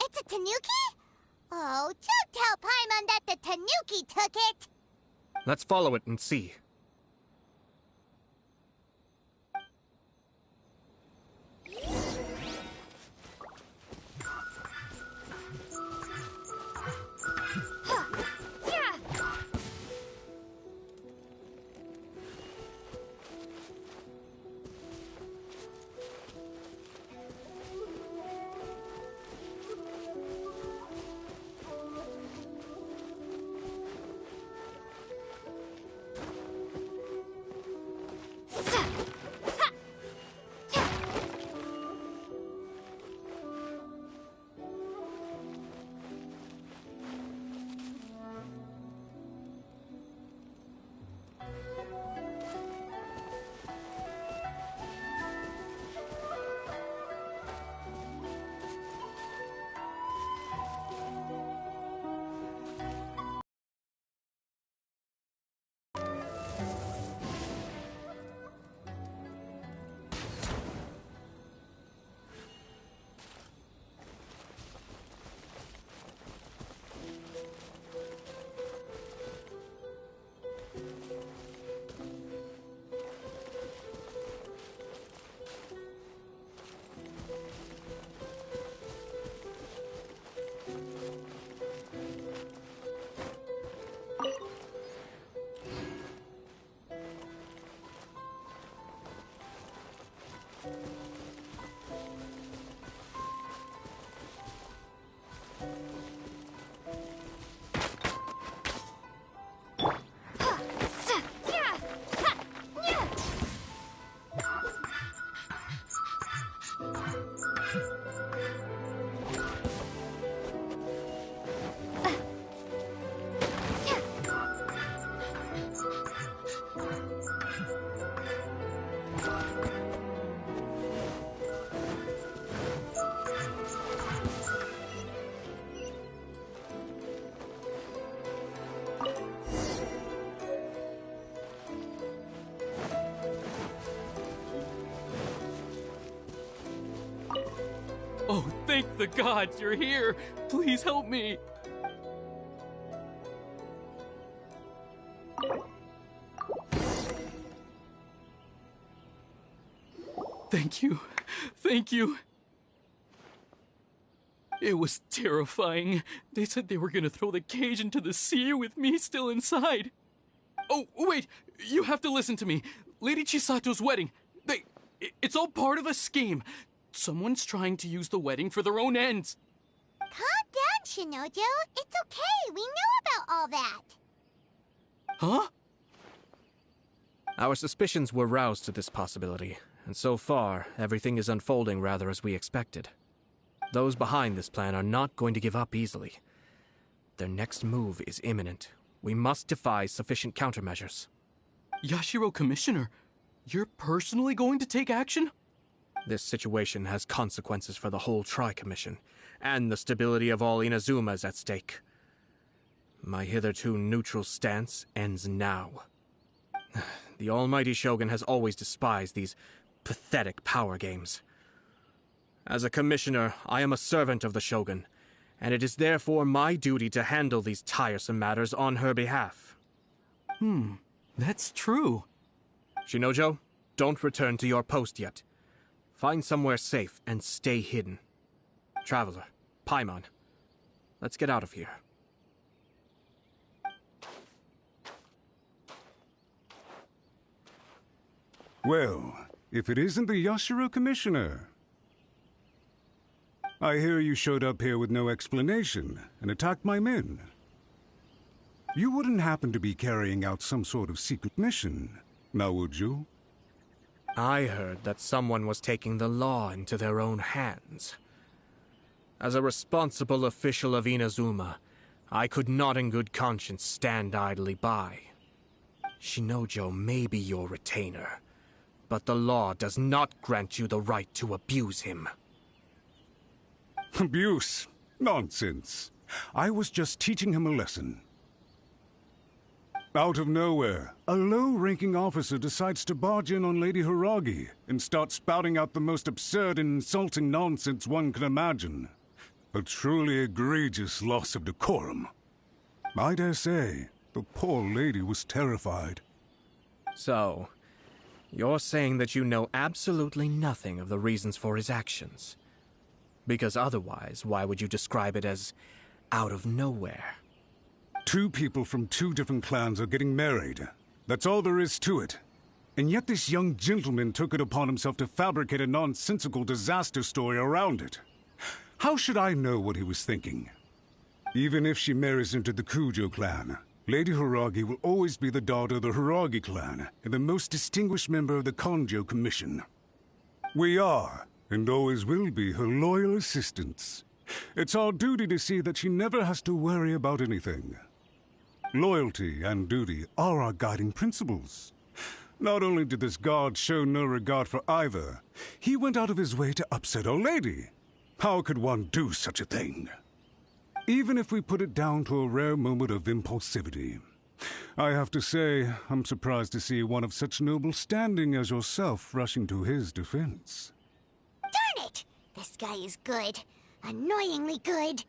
It's a tanuki? Oh, don't tell Paimon that the tanuki took it! Let's follow it and see. Oh, thank the gods you're here! Please help me! Thank you. Thank you. It was terrifying. They said they were gonna throw the cage into the sea with me still inside. Oh, wait! You have to listen to me. Lady Chisato's wedding. It's all part of a scheme. Someone's trying to use the wedding for their own ends. Calm down, Shinojo. It's okay. We know about all that. Huh? Our suspicions were roused to this possibility, and so far, everything is unfolding rather as we expected. Those behind this plan are not going to give up easily. Their next move is imminent. We must devise sufficient countermeasures. Yashiro Commissioner, You're personally going to take action? This situation has consequences for the whole Tri-Commission, and the stability of all Inazuma is at stake. My hitherto neutral stance ends now. The almighty Shogun has always despised these pathetic power games. As a commissioner, I am a servant of the Shogun, and it is therefore my duty to handle these tiresome matters on her behalf. That's true. Shinojo, don't return to your post yet. Find somewhere safe and stay hidden. Traveler, Paimon, let's get out of here. Well, if it isn't the Yashiro Commissioner. I hear you showed up here with no explanation and attacked my men. You wouldn't happen to be carrying out some sort of secret mission, now would you? I heard that someone was taking the law into their own hands. As a responsible official of Inazuma, I could not in good conscience stand idly by. Shinojo may be your retainer, but the law does not grant you the right to abuse him. Abuse? Nonsense. I was just teaching him a lesson. Out of nowhere, a low-ranking officer decides to barge in on Lady Hiragi and start spouting out the most absurd and insulting nonsense one can imagine. A truly egregious loss of decorum. I dare say, the poor lady was terrified. So, you're saying that you know absolutely nothing of the reasons for his actions? Because otherwise, why would you describe it as out of nowhere? Two people from two different clans are getting married. That's all there is to it. And yet this young gentleman took it upon himself to fabricate a nonsensical disaster story around it. How should I know what he was thinking? Even if she marries into the Kujo clan, Lady Hiragi will always be the daughter of the Hiragi clan and the most distinguished member of the Kanjo Commission. We are, and always will be, her loyal assistants. It's our duty to see that she never has to worry about anything. Loyalty and duty are our guiding principles. Not only did this guard show no regard for either, he went out of his way to upset our lady. How could one do such a thing? Even if we put it down to a rare moment of impulsivity. I have to say, I'm surprised to see one of such noble standing as yourself rushing to his defense. Darn it! This guy is good. Annoyingly good.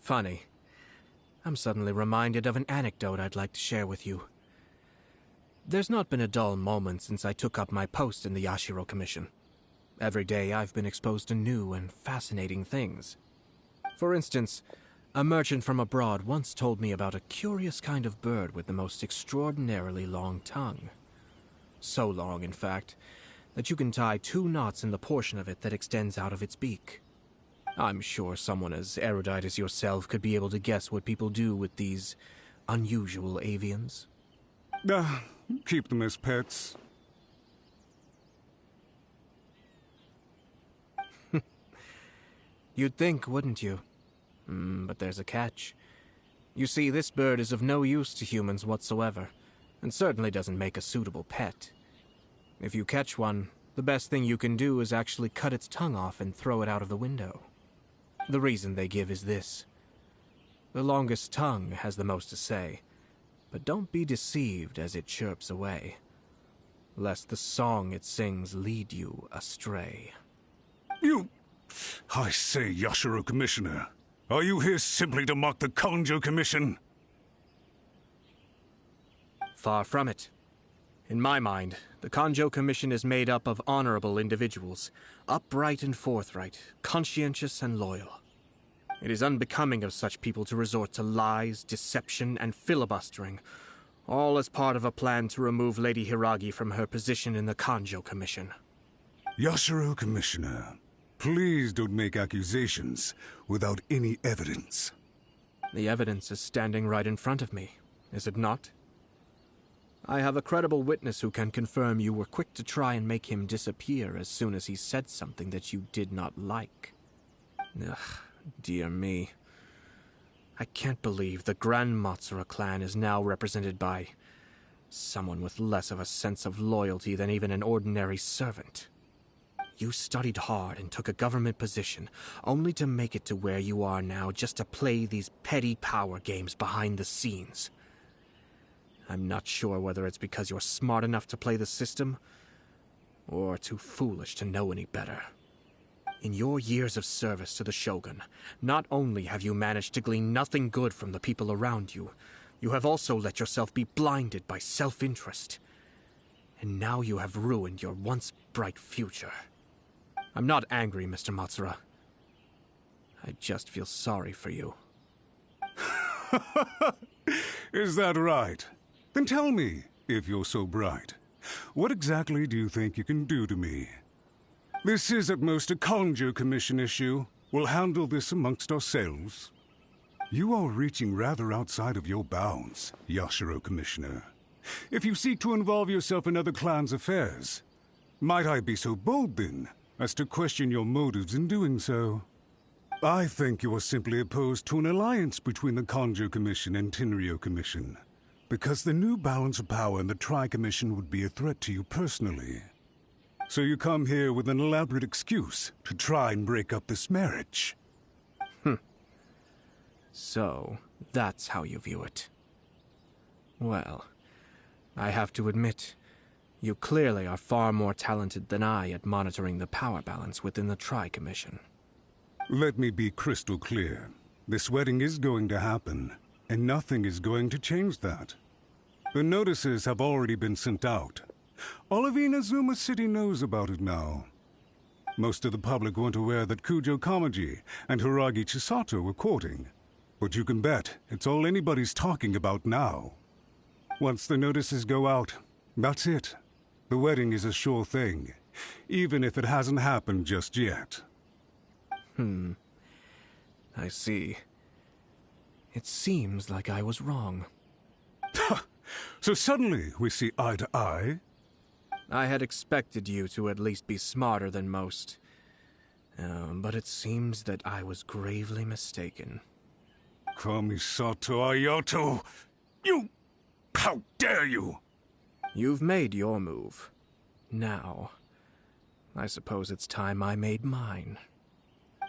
Funny. I'm suddenly reminded of an anecdote I'd like to share with you. There's not been a dull moment since I took up my post in the Yashiro Commission. Every day I've been exposed to new and fascinating things. For instance, a merchant from abroad once told me about a curious kind of bird with the most extraordinarily long tongue. So long, in fact, that you can tie 2 knots in the portion of it that extends out of its beak. I'm sure someone as erudite as yourself could be able to guess what people do with these unusual avians. Keep them as pets. You'd think, wouldn't you? But there's a catch. You see, this bird is of no use to humans whatsoever, and certainly doesn't make a suitable pet. If you catch one, the best thing you can do is actually cut its tongue off and throw it out of the window. The reason they give is this. The longest tongue has the most to say, but don't be deceived as it chirps away, lest the song it sings lead you astray. I say, Yashiro Commissioner, are you here simply to mock the Kanjo Commission? Far from it. In my mind, the Kanjo Commission is made up of honorable individuals, upright and forthright, conscientious and loyal. It is unbecoming of such people to resort to lies, deception, and filibustering, All as part of a plan to remove Lady Hiragi from her position in the Kanjo Commission. Yashiro, Commissioner, please don't make accusations without any evidence. The evidence is standing right in front of me, is it not? I have a credible witness who can confirm you were quick to try and make him disappear as soon as he said something that you did not like. Ugh, dear me. I can't believe the Grand Matsura clan is now represented by someone with less of a sense of loyalty than even an ordinary servant. You studied hard and took a government position, only to make it to where you are now just to play these petty power games behind the scenes. I'm not sure whether it's because you're smart enough to play the system, or too foolish to know any better. In your years of service to the Shogun, not only have you managed to glean nothing good from the people around you, you have also let yourself be blinded by self-interest. And now you have ruined your once bright future. I'm not angry, Mr. Matsura. I just feel sorry for you. Is that right? Then tell me, if you're so bright, what exactly do you think you can do to me? This is at most a Kanjo Commission issue. We'll handle this amongst ourselves. You are reaching rather outside of your bounds, Yashiro, Commissioner. If you seek to involve yourself in other clans' affairs, might I be so bold, then, as to question your motives in doing so? I think you are simply opposed to an alliance between the Kanjo Commission and Tenryo Commission, because the new balance of power in the Tri-Commission would be a threat to you personally. So you come here with an elaborate excuse to try and break up this marriage. So, that's how you view it. Well, I have to admit, you clearly are far more talented than I at monitoring the power balance within the Tri-Commission. Let me be crystal clear. This wedding is going to happen, and nothing is going to change that. The notices have already been sent out. All of Inazuma City knows about it now. Most of the public weren't aware that Kujo Kamaji and Hiragi Chisato were courting. But you can bet it's all anybody's talking about now. Once the notices go out, that's it. The wedding is a sure thing, even if it hasn't happened just yet. I see. It seems like I was wrong. So suddenly we see eye to eye? I had expected you to at least be smarter than most. But it seems that I was gravely mistaken. Kamisato Ayato! You! How dare you! You've made your move. Now, I suppose it's time I made mine.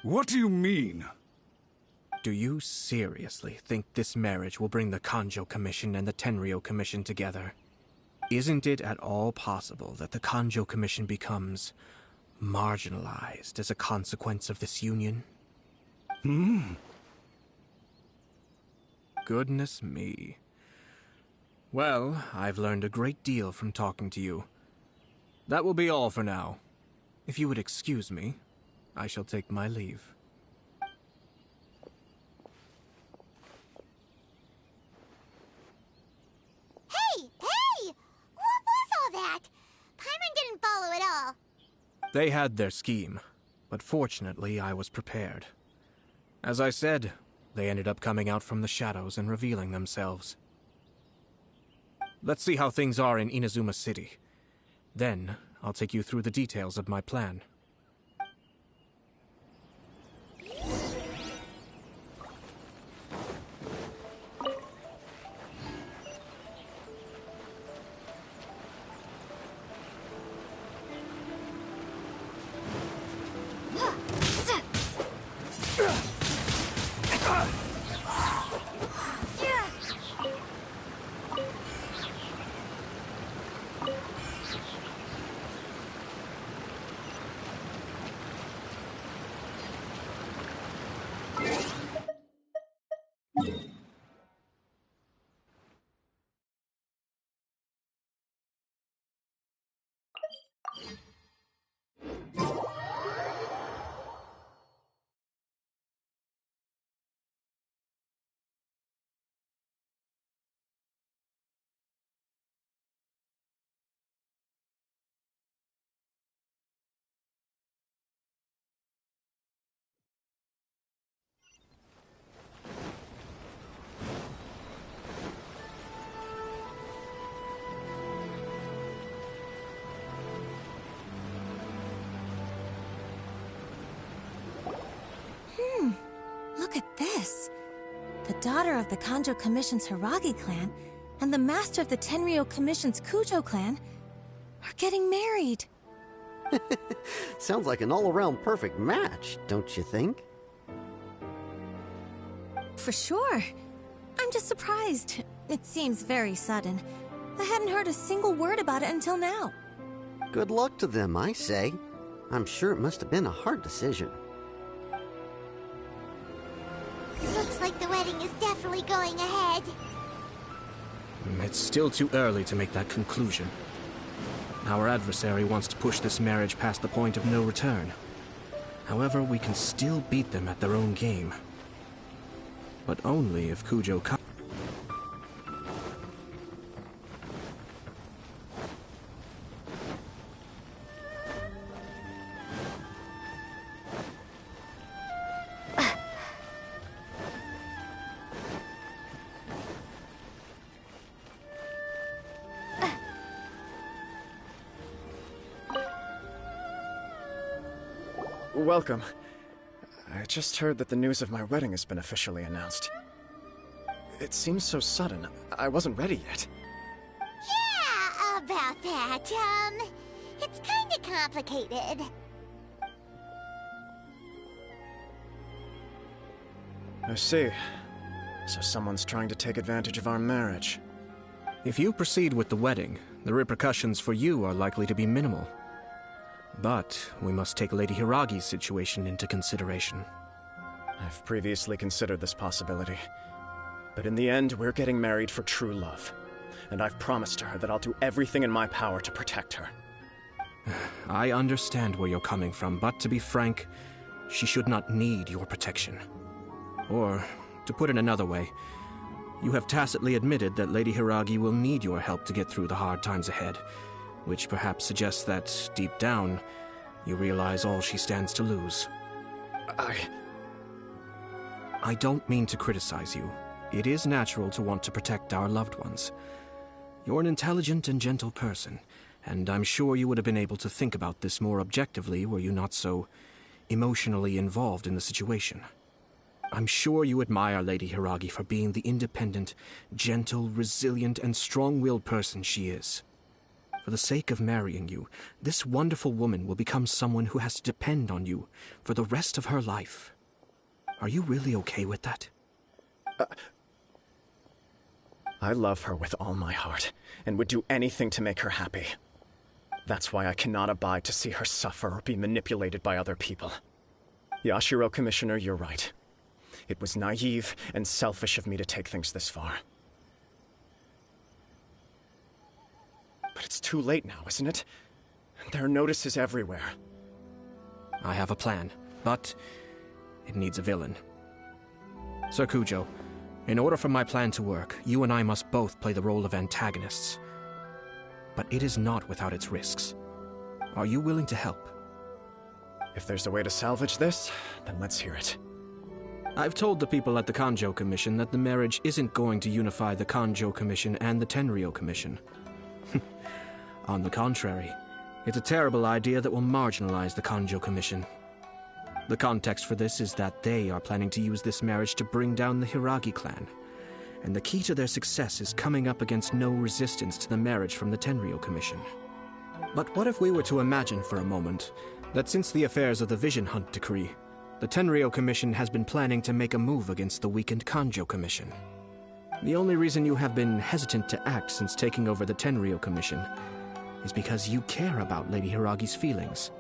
What do you mean? Do you seriously think this marriage will bring the Kanjo Commission and the Tenryo Commission together? Isn't it at all possible that the Kanjo Commission becomes marginalized as a consequence of this union? Goodness me. Well, I've learned a great deal from talking to you. That will be all for now. If you would excuse me, I shall take my leave. Hey! What was all that? Paimon didn't follow at all. They had their scheme, but fortunately I was prepared. As I said, they ended up coming out from the shadows and revealing themselves. Let's see how things are in Inazuma City. Then, I'll take you through the details of my plan. daughter of the Kanjo Commission's Hiragi clan and the master of the Tenryou Commission's Kujo clan are getting married. Sounds like an all-around perfect match, don't you think? For sure. I'm just surprised. It seems very sudden. I hadn't heard a single word about it until now. Good luck to them, I say. I'm sure it must have been a hard decision. Looks like the wedding is definitely going ahead. It's still too early to make that conclusion. Our adversary wants to push this marriage past the point of no return. However, we can still beat them at their own game. But only if Kujo comes. Welcome. I just heard that the news of my wedding has been officially announced. It seems so sudden. I wasn't ready yet. Yeah, about that. It's kinda complicated. I see. So someone's trying to take advantage of our marriage. If you proceed with the wedding, the repercussions for you are likely to be minimal. But we must take Lady Hiragi's situation into consideration. I've previously considered this possibility. But in the end, we're getting married for true love. And I've promised her that I'll do everything in my power to protect her. I understand where you're coming from, but to be frank, she should not need your protection. Or, to put it another way, you have tacitly admitted that Lady Hiragi will need your help to get through the hard times ahead, which perhaps suggests that, deep down, you realize all she stands to lose. I don't mean to criticize you. It is natural to want to protect our loved ones. You're an intelligent and gentle person, and I'm sure you would have been able to think about this more objectively were you not so emotionally involved in the situation. I'm sure you admire Lady Hiragi for being the independent, gentle, resilient, and strong-willed person she is. For the sake of marrying you, this wonderful woman will become someone who has to depend on you for the rest of her life. Are you really okay with that? I love her with all my heart, and would do anything to make her happy. That's why I cannot abide to see her suffer or be manipulated by other people. Yashiro, Commissioner, you're right. It was naive and selfish of me to take things this far. But it's too late now, isn't it? There are notices everywhere. I have a plan, but it needs a villain. Sir Kujo, in order for my plan to work, you and I must both play the role of antagonists. But it is not without its risks. Are you willing to help? If there's a way to salvage this, then let's hear it. I've told the people at the Kanjo Commission that the marriage isn't going to unify the Kanjo Commission and the Tenryou Commission. On the contrary, it's a terrible idea that will marginalize the Kanjo Commission. The context for this is that they are planning to use this marriage to bring down the Hiragi clan, and the key to their success is coming up against no resistance to the marriage from the Tenryou Commission. But what if we were to imagine for a moment that since the affairs of the Vision Hunt Decree, the Tenryou Commission has been planning to make a move against the weakened Kanjo Commission? The only reason you have been hesitant to act since taking over the Tenryou Commission is because you care about Lady Hiragi's feelings.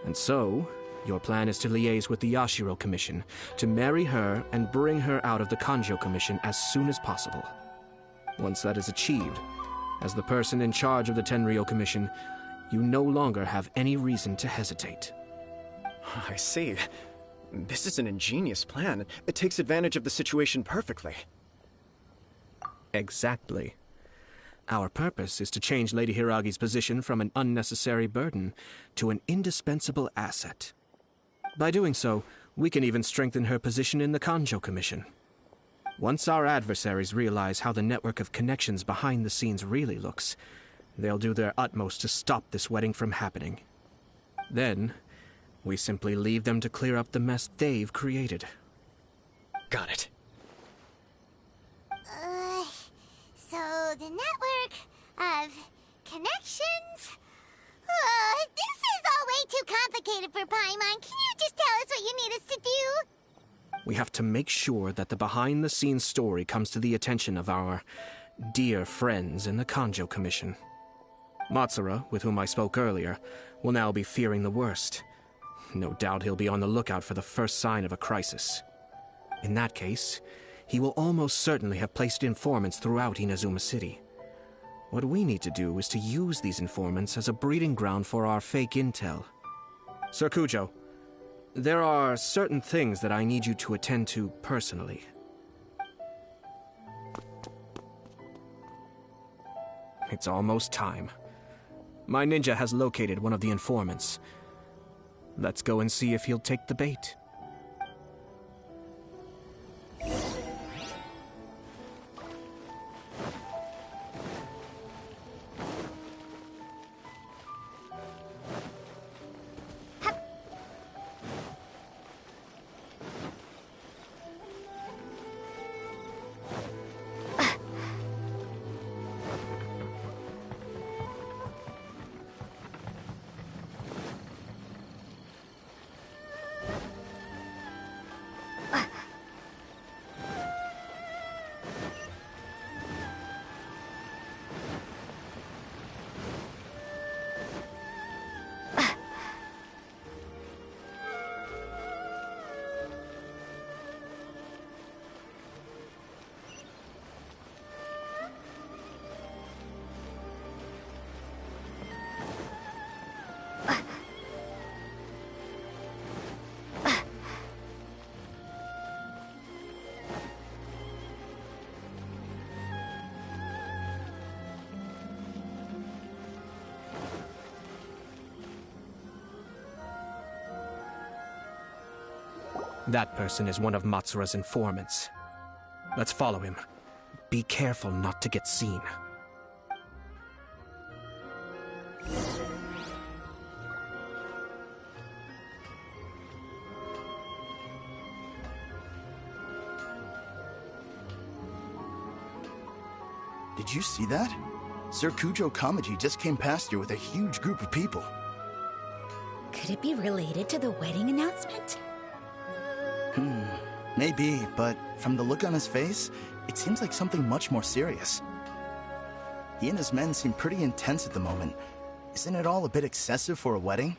And so, your plan is to liaise with the Yashiro Commission, to marry her and bring her out of the Kanjo Commission as soon as possible. Once that is achieved, as the person in charge of the Tenryou Commission, you no longer have any reason to hesitate. I see. This is an ingenious plan. It takes advantage of the situation perfectly. Exactly. Our purpose is to change Lady Hiragi's position from an unnecessary burden to an indispensable asset. By doing so, we can even strengthen her position in the Kanjo Commission. Once our adversaries realize how the network of connections behind the scenes really looks, they'll do their utmost to stop this wedding from happening. Then, we simply leave them to clear up the mess they've created. Got it. old network of connections. This is all way too complicated for Paimon. Can you just tell us what you need us to do? We have to make sure that the behind-the-scenes story comes to the attention of our dear friends in the Kanjo Commission. Matsura, with whom I spoke earlier, will now be fearing the worst. No doubt he'll be on the lookout for the first sign of a crisis. In that case, he will almost certainly have placed informants throughout Inazuma City. What we need to do is to use these informants as a breeding ground for our fake intel. Sir Kujo, there are certain things that I need you to attend to personally. It's almost time. My ninja has located one of the informants. Let's go and see if he'll take the bait. That person is one of Matsura's informants. Let's follow him. Be careful not to get seen. Did you see that? Sir Kujo Kamaji just came past here with a huge group of people. Could it be related to the wedding announcement? Maybe, but from the look on his face, it seems like something much more serious. He and his men seem pretty intense at the moment. Isn't it all a bit excessive for a wedding?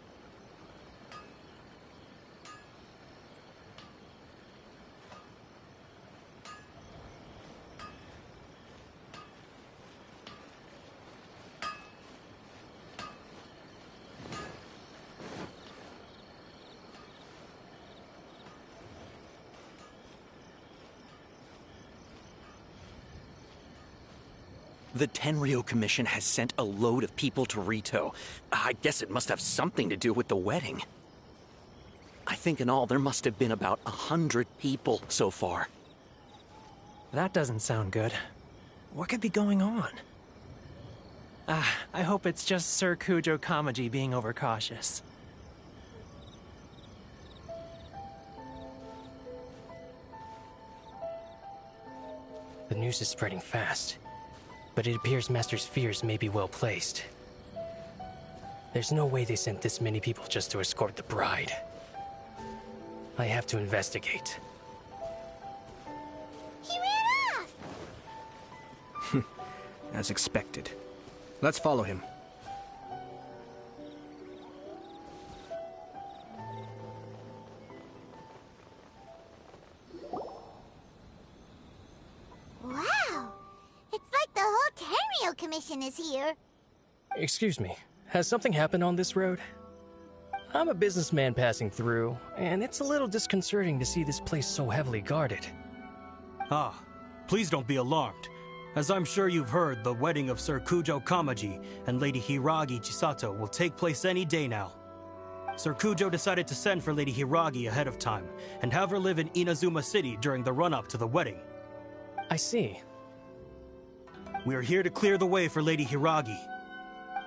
The Tenryo Commission has sent a load of people to Rito. I guess it must have something to do with the wedding. I think in all there must have been about 100 people so far. That doesn't sound good. What could be going on? I hope it's just Sir Kujo Kamaji being overcautious. The news is spreading fast. But it appears Master's fears may be well placed. There's no way they sent this many people just to escort the bride. I have to investigate. He ran off! As expected. Let's follow him. Wow! It's like the whole Tenryo Commission is here. Excuse me, has something happened on this road? I'm a businessman passing through, and it's a little disconcerting to see this place so heavily guarded. Ah, please don't be alarmed. As I'm sure you've heard, the wedding of Sir Kujo Kamaji and Lady Hiragi Chisato will take place any day now. Sir Kujo decided to send for Lady Hiragi ahead of time, and have her live in Inazuma City during the run-up to the wedding. I see. We are here to clear the way for Lady Hiragi.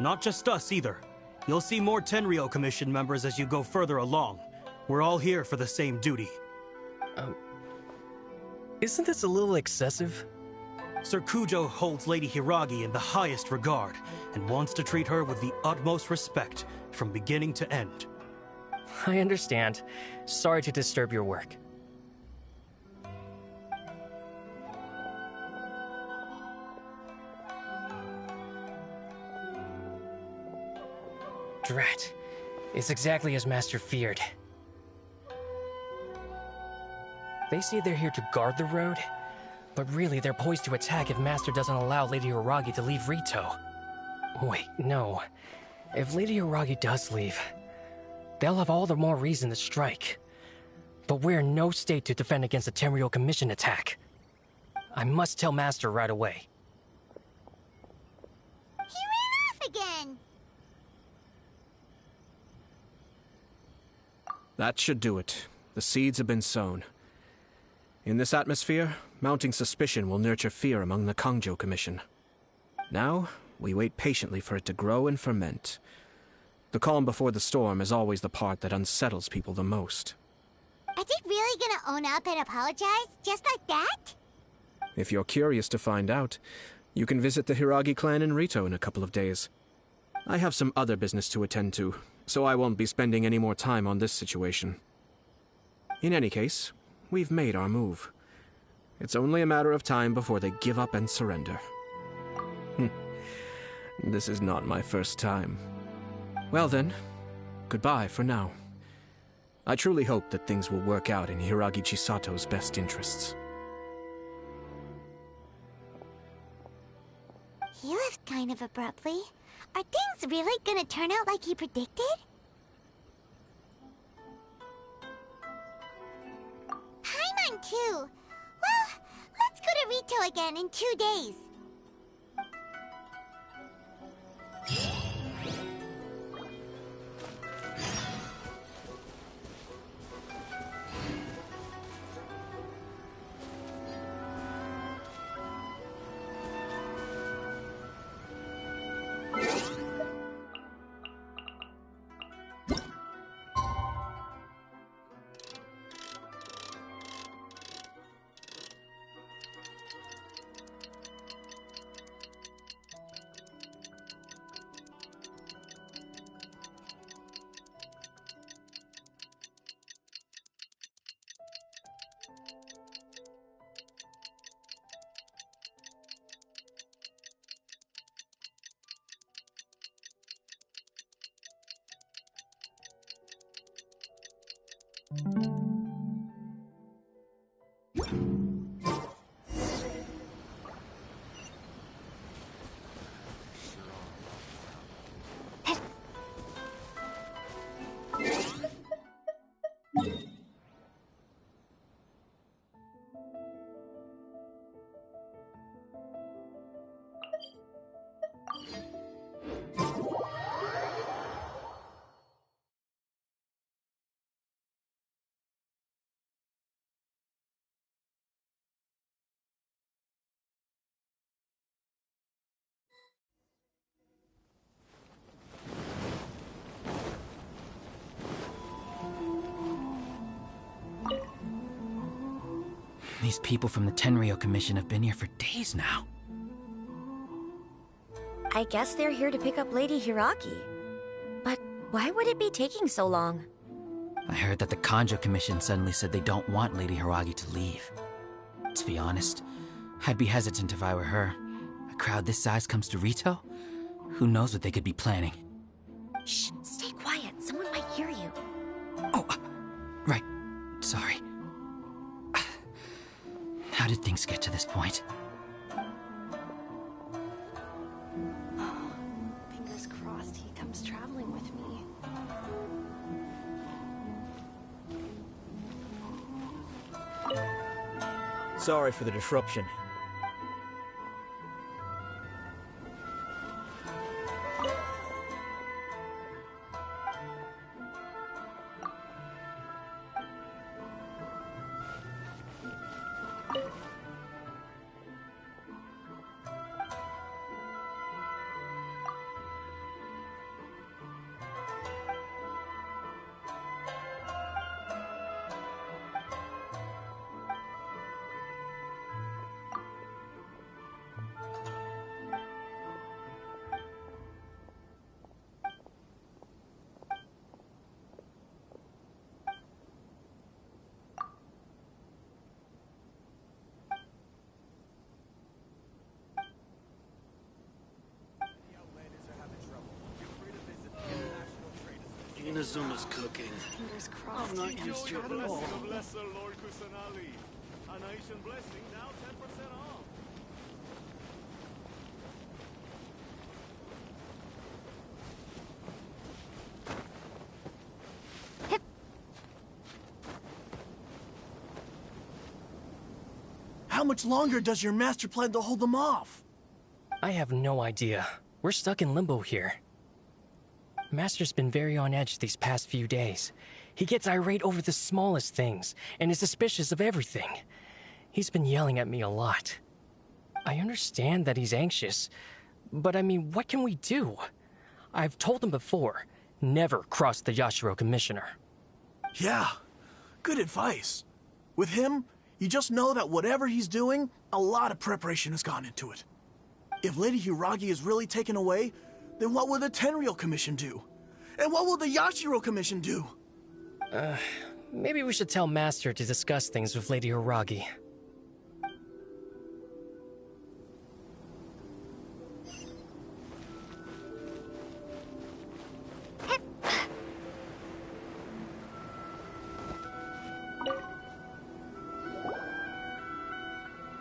Not just us, either. You'll see more Tenryo Commission members as you go further along. We're all here for the same duty. Isn't this a little excessive? Sir Kujo holds Lady Hiragi in the highest regard and wants to treat her with the utmost respect from beginning to end. I understand. Sorry to disturb your work. Drat. It's exactly as Master feared. They say they're here to guard the road, but really they're poised to attack if Master doesn't allow Lady Hiragi to leave Rito. Wait, no. If Lady Hiragi does leave, they'll have all the more reason to strike. But we're in no state to defend against a Tenryou Commission attack. I must tell Master right away. He ran off again! That should do it. The seeds have been sown. In this atmosphere, mounting suspicion will nurture fear among the Kangjo Commission. Now, we wait patiently for it to grow and ferment. The calm before the storm is always the part that unsettles people the most. Are they really gonna own up and apologize? Just like that? If you're curious to find out, you can visit the Hiragi clan in Rito in a couple of days. I have some other business to attend to, so I won't be spending any more time on this situation. In any case, we've made our move. It's only a matter of time before they give up and surrender. This is not my first time. Well then, goodbye for now. I truly hope that things will work out in Hiragi Chisato's best interests. He left kind of abruptly. Are things really gonna turn out like he predicted? Paimon too! Well, let's go to Rito again in 2 days. These people from the Tenryou Commission have been here for days now. I guess they're here to pick up Lady Hiragi. But why would it be taking so long? I heard that the Kanjo Commission suddenly said they don't want Lady Hiragi to leave. To be honest, I'd be hesitant if I were her. A crowd this size comes to Rito? Who knows what they could be planning? Shh, stay quiet. Someone might hear you. Oh, right. Sorry. How did things get to this point? Fingers crossed he comes traveling with me. Sorry for the disruption. Inazuma's cooking. Fingers crossed. I'm not used to it at all. How much longer does your master plan to hold them off? I have no idea. We're stuck in limbo here. Master's been very on edge these past few days. He gets irate over the smallest things, and is suspicious of everything. He's been yelling at me a lot. I understand that he's anxious, but I mean, what can we do? I've told him before, never cross the Yashiro Commissioner. Yeah, good advice. With him, you just know that whatever he's doing, a lot of preparation has gone into it. If Lady Hiragi is really taken away, then what will the Tenryou Commission do? And what will the Yashiro Commission do? Maybe we should tell Master to discuss things with Lady Hiragi.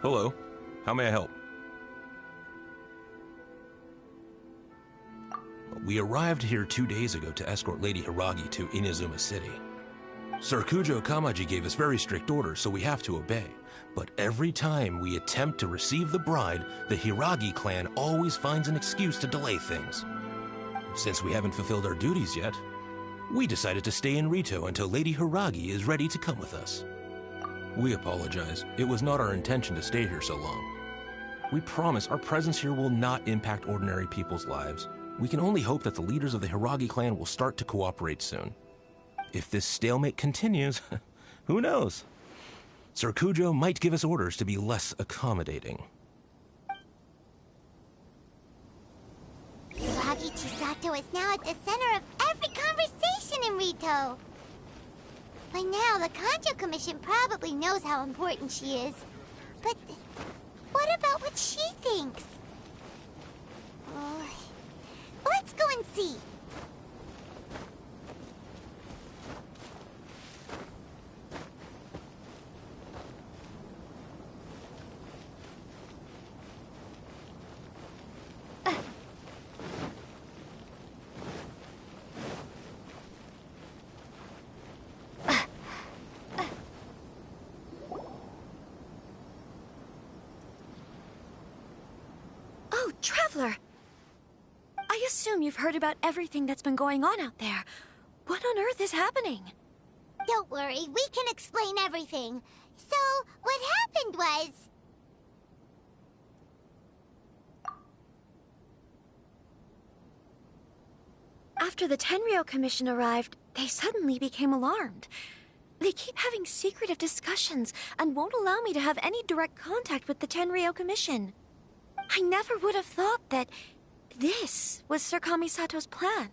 Hello. How may I help? We arrived here 2 days ago to escort Lady Hiragi to Inazuma City. Sir Kujo Kamaji gave us very strict orders, so we have to obey. But every time we attempt to receive the bride, the Hiragi clan always finds an excuse to delay things. Since we haven't fulfilled our duties yet, we decided to stay in Rito until Lady Hiragi is ready to come with us. We apologize. It was not our intention to stay here so long. We promise our presence here will not impact ordinary people's lives. We can only hope that the leaders of the Hiragi clan will start to cooperate soon. If this stalemate continues, who knows? Sir Kujo might give us orders to be less accommodating. Hiragi Chisato is now at the center of every conversation in Rito. By now, the Kanjo Commission probably knows how important she is. But what about what she thinks? Let's go and see. Oh, Traveler! I assume you've heard about everything that's been going on out there. What on earth is happening? Don't worry, we can explain everything. So, what happened was... After the Tenryou Commission arrived, they suddenly became alarmed. They keep having secretive discussions and won't allow me to have any direct contact with the Tenryou Commission. I never would have thought that this was Sir Kamisato's plan.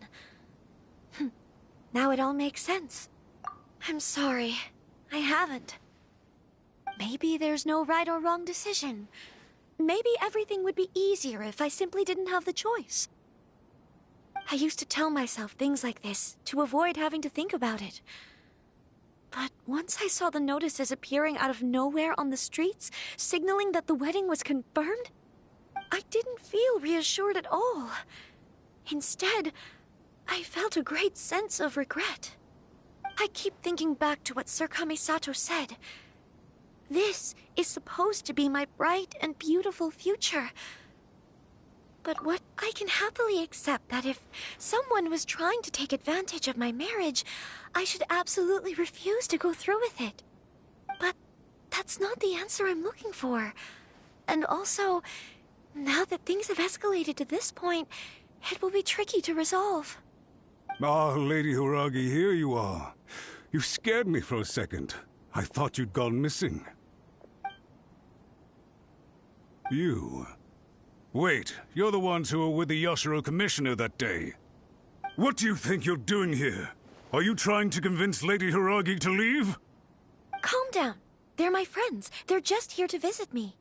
Now it all makes sense. I'm sorry. I haven't. Maybe there's no right or wrong decision. Maybe everything would be easier if I simply didn't have the choice. I used to tell myself things like this to avoid having to think about it. But once I saw the notices appearing out of nowhere on the streets, signaling that the wedding was confirmed, I didn't feel reassured at all. Instead, I felt a great sense of regret. I keep thinking back to what Sir Kamisato said. This is supposed to be my bright and beautiful future. But what I can happily accept that if someone was trying to take advantage of my marriage, I should absolutely refuse to go through with it. But that's not the answer I'm looking for. And also, now that things have escalated to this point, it will be tricky to resolve. Ah, Lady Hiragi, here you are. You scared me for a second. I thought you'd gone missing. You... Wait, you're the ones who were with the Yashiro Commissioner that day. What do you think you're doing here? Are you trying to convince Lady Hiragi to leave? Calm down. They're my friends. They're just here to visit me.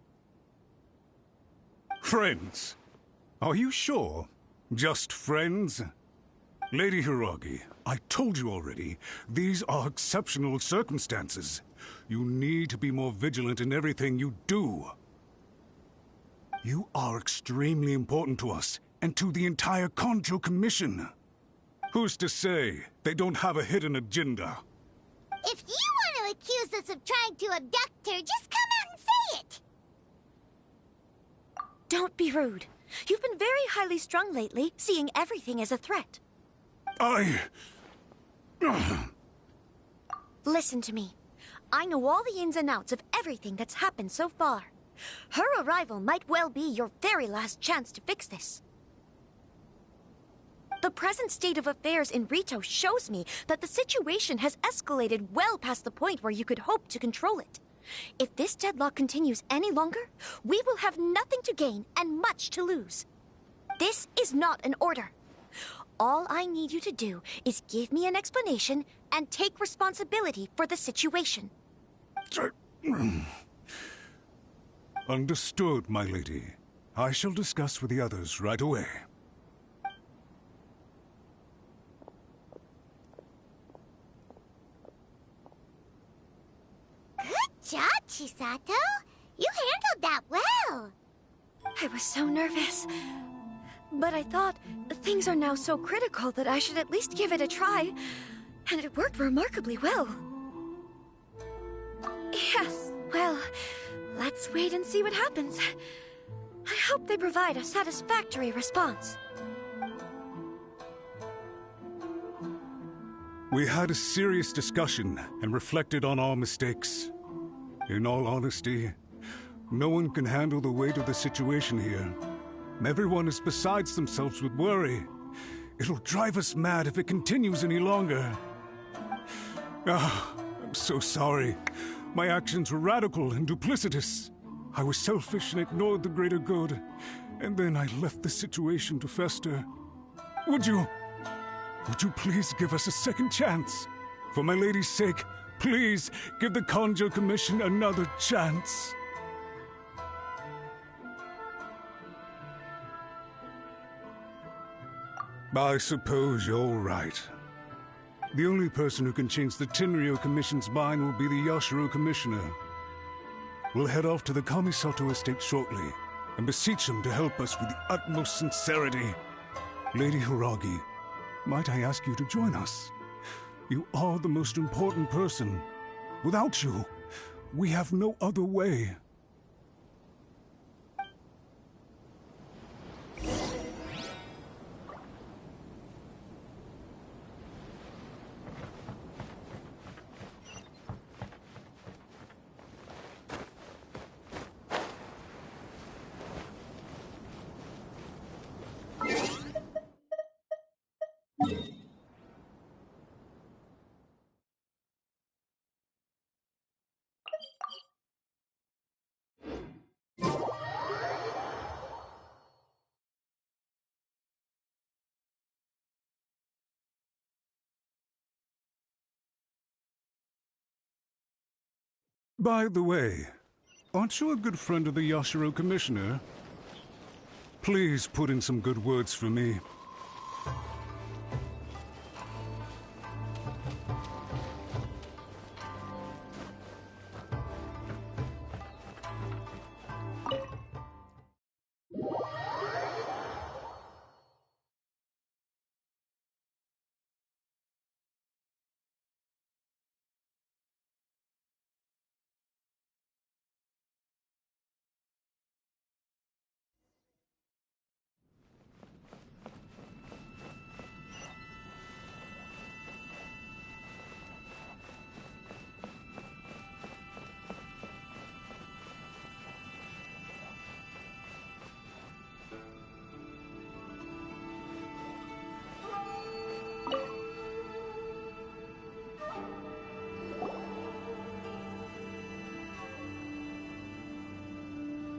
Friends? Are you sure? Just friends? Lady Hiragi, I told you already, these are exceptional circumstances. You need to be more vigilant in everything you do. You are extremely important to us, and to the entire Kanjo Commission. Who's to say they don't have a hidden agenda? If you want to accuse us of trying to abduct her, just come out and say it! Don't be rude. You've been very highly strung lately, seeing everything as a threat. Listen to me. I know all the ins and outs of everything that's happened so far. Her arrival might well be your very last chance to fix this. The present state of affairs in Rito shows me that the situation has escalated well past the point where you could hope to control it. If this deadlock continues any longer, we will have nothing to gain and much to lose. This is not an order. All I need you to do is give me an explanation and take responsibility for the situation. Understood, my lady. I shall discuss with the others right away. Good job, Chisato. You handled that well. I was so nervous. But I thought, things are now so critical that I should at least give it a try. And it worked remarkably well. Yes, well, let's wait and see what happens. I hope they provide a satisfactory response. We had a serious discussion and reflected on our mistakes. In all honesty, no one can handle the weight of the situation here. Everyone is besides themselves with worry. It'll drive us mad if it continues any longer. I'm so sorry. My actions were radical and duplicitous. I was selfish and ignored the greater good. And then I left the situation to fester. Would you please give us a second chance? For my lady's sake, please give the Kanjo Commission another chance. I suppose you're right. The only person who can change the Tenryo Commission's mind will be the Yashiro Commissioner. We'll head off to the Kamisato estate shortly and beseech him to help us with the utmost sincerity. Lady Hiragi, might I ask you to join us? You are the most important person. Without you, we have no other way. By the way, aren't you a good friend of the Yashiro Commissioner? Please put in some good words for me.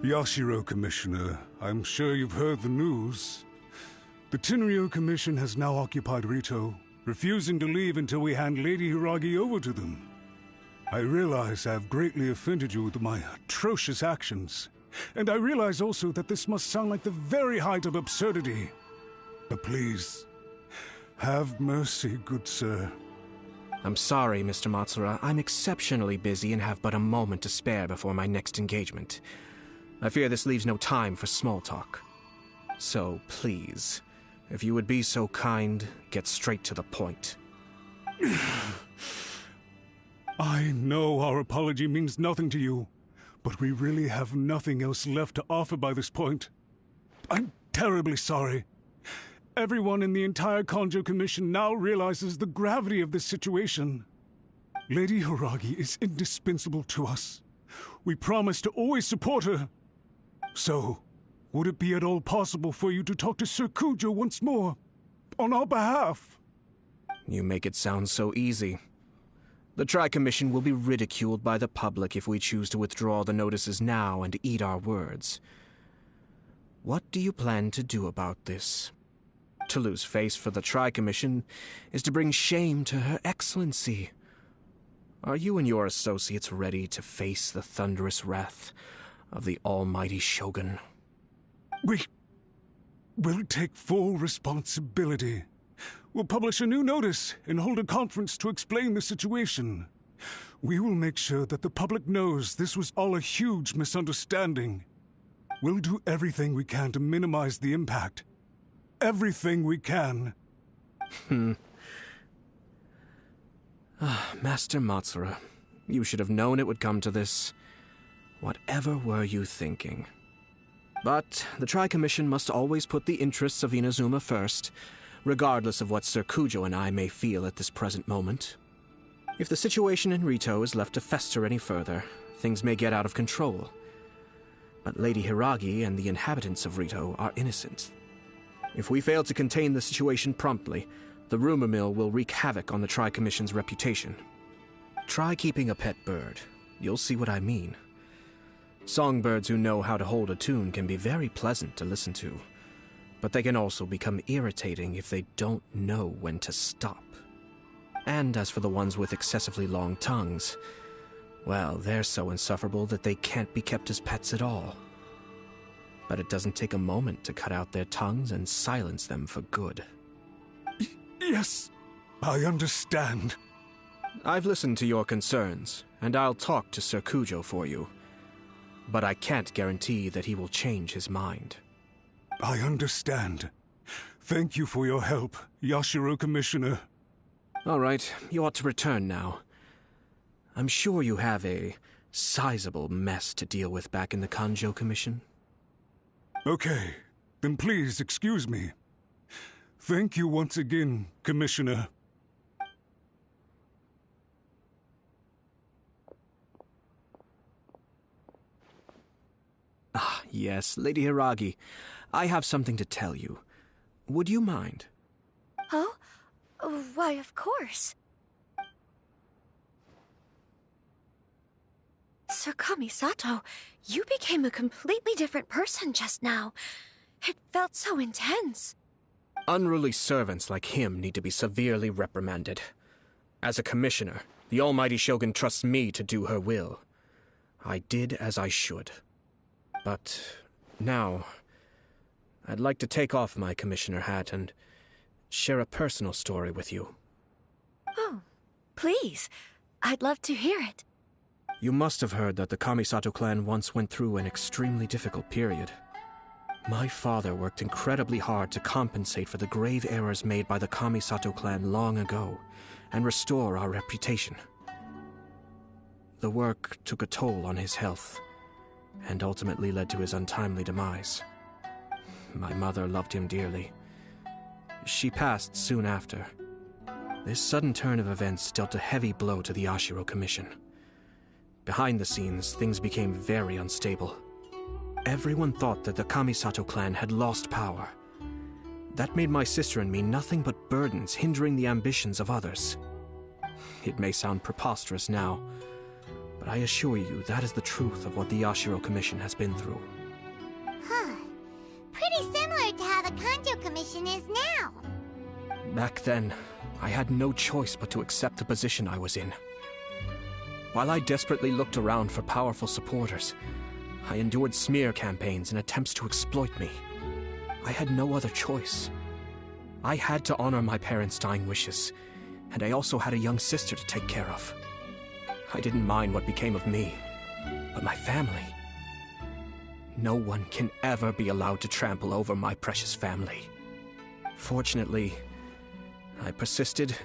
Yashiro Commissioner, I'm sure you've heard the news. The Tenryo Commission has now occupied Rito, refusing to leave until we hand Lady Hiragi over to them. I realize I have greatly offended you with my atrocious actions, and I realize also that this must sound like the very height of absurdity. But please, Have mercy, good sir. I'm sorry, Mr. Matsura. I'm exceptionally busy and have but a moment to spare before my next engagement. I fear this leaves no time for small talk. So, please, if you would be so kind, get straight to the point. I know our apology means nothing to you, but we really have nothing else left to offer by this point. I'm terribly sorry. Everyone in the entire Kanjo Commission now realizes the gravity of this situation. Lady Hiragi is indispensable to us. We promise to always support her. So, would it be at all possible for you to talk to Sir Kujo once more, on our behalf? You make it sound so easy. The Tri-Commission will be ridiculed by the public if we choose to withdraw the notices now and eat our words. What do you plan to do about this? To lose face for the Tri-Commission is to bring shame to Her Excellency. Are you and your associates ready to face the thunderous wrath of the almighty Shogun? We'll take full responsibility. We'll publish a new notice and hold a conference to explain the situation. We will make sure that the public knows this was all a huge misunderstanding. We'll do everything we can to minimize the impact. Everything we can. Master Matsura, you should have known it would come to this. Whatever were you thinking? But the Tri-Commission must always put the interests of Inazuma first, regardless of what Sir Kujo and I may feel at this present moment. If the situation in Rito is left to fester any further, things may get out of control. But Lady Hiragi and the inhabitants of Rito are innocent. If we fail to contain the situation promptly, the rumor mill will wreak havoc on the Tri-Commission's reputation. Try keeping a pet bird. You'll see what I mean. Songbirds who know how to hold a tune can be very pleasant to listen to, but they can also become irritating if they don't know when to stop. And as for the ones with excessively long tongues, well, they're so insufferable that they can't be kept as pets at all. But it doesn't take a moment to cut out their tongues and silence them for good. Yes, I understand. I've listened to your concerns, and I'll talk to Sir Kujo for you. But I can't guarantee that he will change his mind. I understand. Thank you for your help, Yashiro Commissioner. All right, you ought to return now. I'm sure you have a sizable mess to deal with back in the Kanjo Commission. Okay, then please excuse me. Thank you once again, Commissioner. Ah, yes, Lady Hiragi. I have something to tell you. Would you mind? Oh? Why, of course. Sir Kamisato, you became a completely different person just now. It felt so intense. Unruly servants like him need to be severely reprimanded. As a commissioner, the almighty Shogun trusts me to do her will. I did as I should. But now, I'd like to take off my commissioner hat and share a personal story with you. Oh, please. I'd love to hear it. You must have heard that the Kamisato clan once went through an extremely difficult period. My father worked incredibly hard to compensate for the grave errors made by the Kamisato clan long ago and restore our reputation. The work took a toll on his health and ultimately led to his untimely demise. My mother loved him dearly. She passed soon after. This sudden turn of events dealt a heavy blow to the Yashiro Commission. Behind the scenes, things became very unstable. Everyone thought that the Kamisato clan had lost power. That made my sister and me nothing but burdens, hindering the ambitions of others. It may sound preposterous now, but I assure you that is the truth of what the Yashiro Commission has been through. Huh. Pretty similar to how the Kanjo Commission is now. Back then, I had no choice but to accept the position I was in. While I desperately looked around for powerful supporters, I endured smear campaigns and attempts to exploit me. I had no other choice. I had to honor my parents' dying wishes, and I also had a young sister to take care of. I didn't mind what became of me, but my family... No one can ever be allowed to trample over my precious family. Fortunately, I persisted,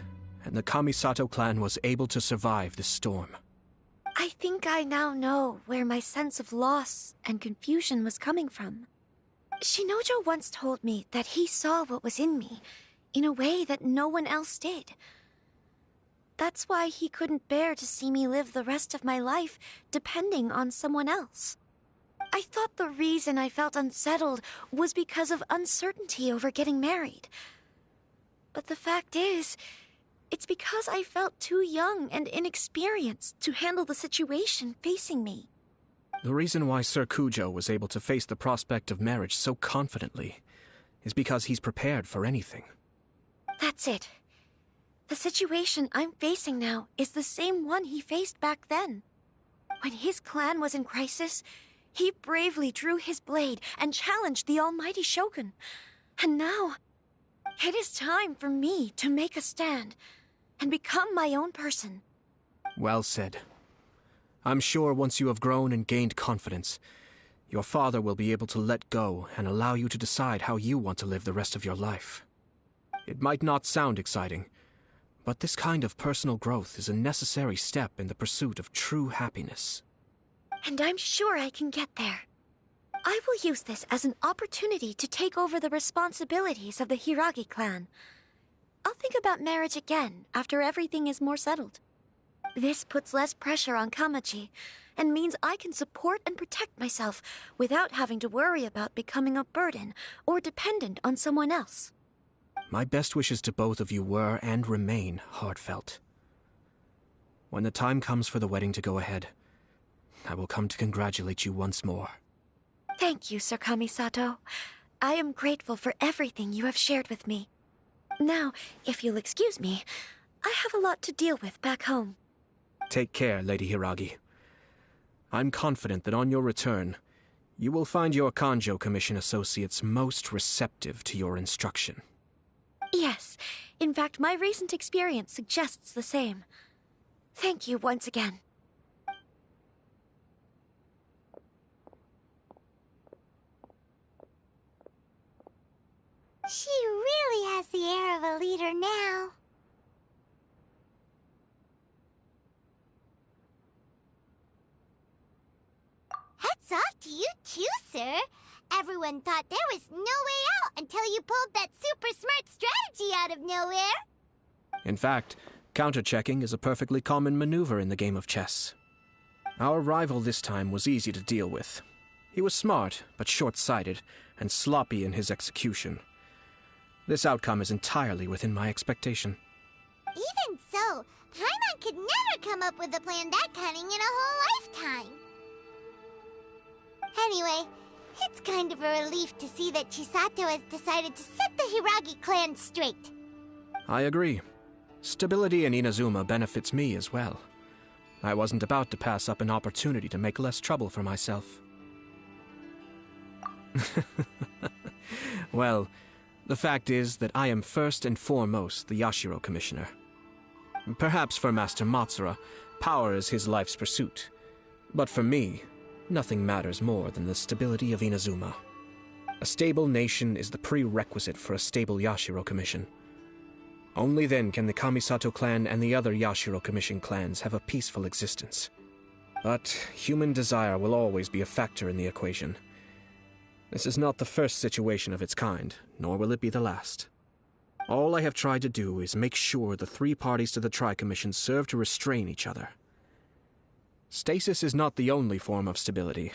and the Kamisato clan was able to survive this storm. I think I now know where my sense of loss and confusion was coming from. Shinojo once told me that he saw what was in me in a way that no one else did. That's why he couldn't bear to see me live the rest of my life depending on someone else. I thought the reason I felt unsettled was because of uncertainty over getting married. But the fact is, it's because I felt too young and inexperienced to handle the situation facing me. The reason why Sir Kujo was able to face the prospect of marriage so confidently is because he's prepared for anything. That's it. The situation I'm facing now is the same one he faced back then. When his clan was in crisis, he bravely drew his blade and challenged the almighty Shogun. And now, it is time for me to make a stand and become my own person. Well said. I'm sure once you have grown and gained confidence, your father will be able to let go and allow you to decide how you want to live the rest of your life. It might not sound exciting, but this kind of personal growth is a necessary step in the pursuit of true happiness. And I'm sure I can get there. I will use this as an opportunity to take over the responsibilities of the Hiragi clan. I'll think about marriage again after everything is more settled. This puts less pressure on Kamaji, and means I can support and protect myself without having to worry about becoming a burden or dependent on someone else. My best wishes to both of you were and remain heartfelt. When the time comes for the wedding to go ahead, I will come to congratulate you once more. Thank you, Sir Kamisato. I am grateful for everything you have shared with me. Now, if you'll excuse me, I have a lot to deal with back home. Take care, Lady Hiragi. I'm confident that on your return, you will find your Kanjo Commission associates most receptive to your instruction. Yes, in fact, my recent experience suggests the same. Thank you once again. She really has the air of a leader now. Hats off to you too, sir. Everyone thought there was no way out until you pulled that super smart strategy out of nowhere. In fact, counter-checking is a perfectly common maneuver in the game of chess. Our rival this time was easy to deal with. He was smart, but short-sighted, and sloppy in his execution. This outcome is entirely within my expectation. Even so, Paimon could never come up with a plan that cunning in a whole lifetime. Anyway, it's kind of a relief to see that Chisato has decided to set the Hiragi clan straight. I agree. Stability in Inazuma benefits me as well. I wasn't about to pass up an opportunity to make less trouble for myself. Well, the fact is that I am first and foremost the Yashiro Commissioner. Perhaps for Master Matsura, power is his life's pursuit. But for me, nothing matters more than the stability of Inazuma. A stable nation is the prerequisite for a stable Yashiro Commission. Only then can the Kamisato clan and the other Yashiro Commission clans have a peaceful existence. But human desire will always be a factor in the equation. This is not the first situation of its kind, nor will it be the last. All I have tried to do is make sure the three parties to the Tri-Commission serve to restrain each other. Stasis is not the only form of stability.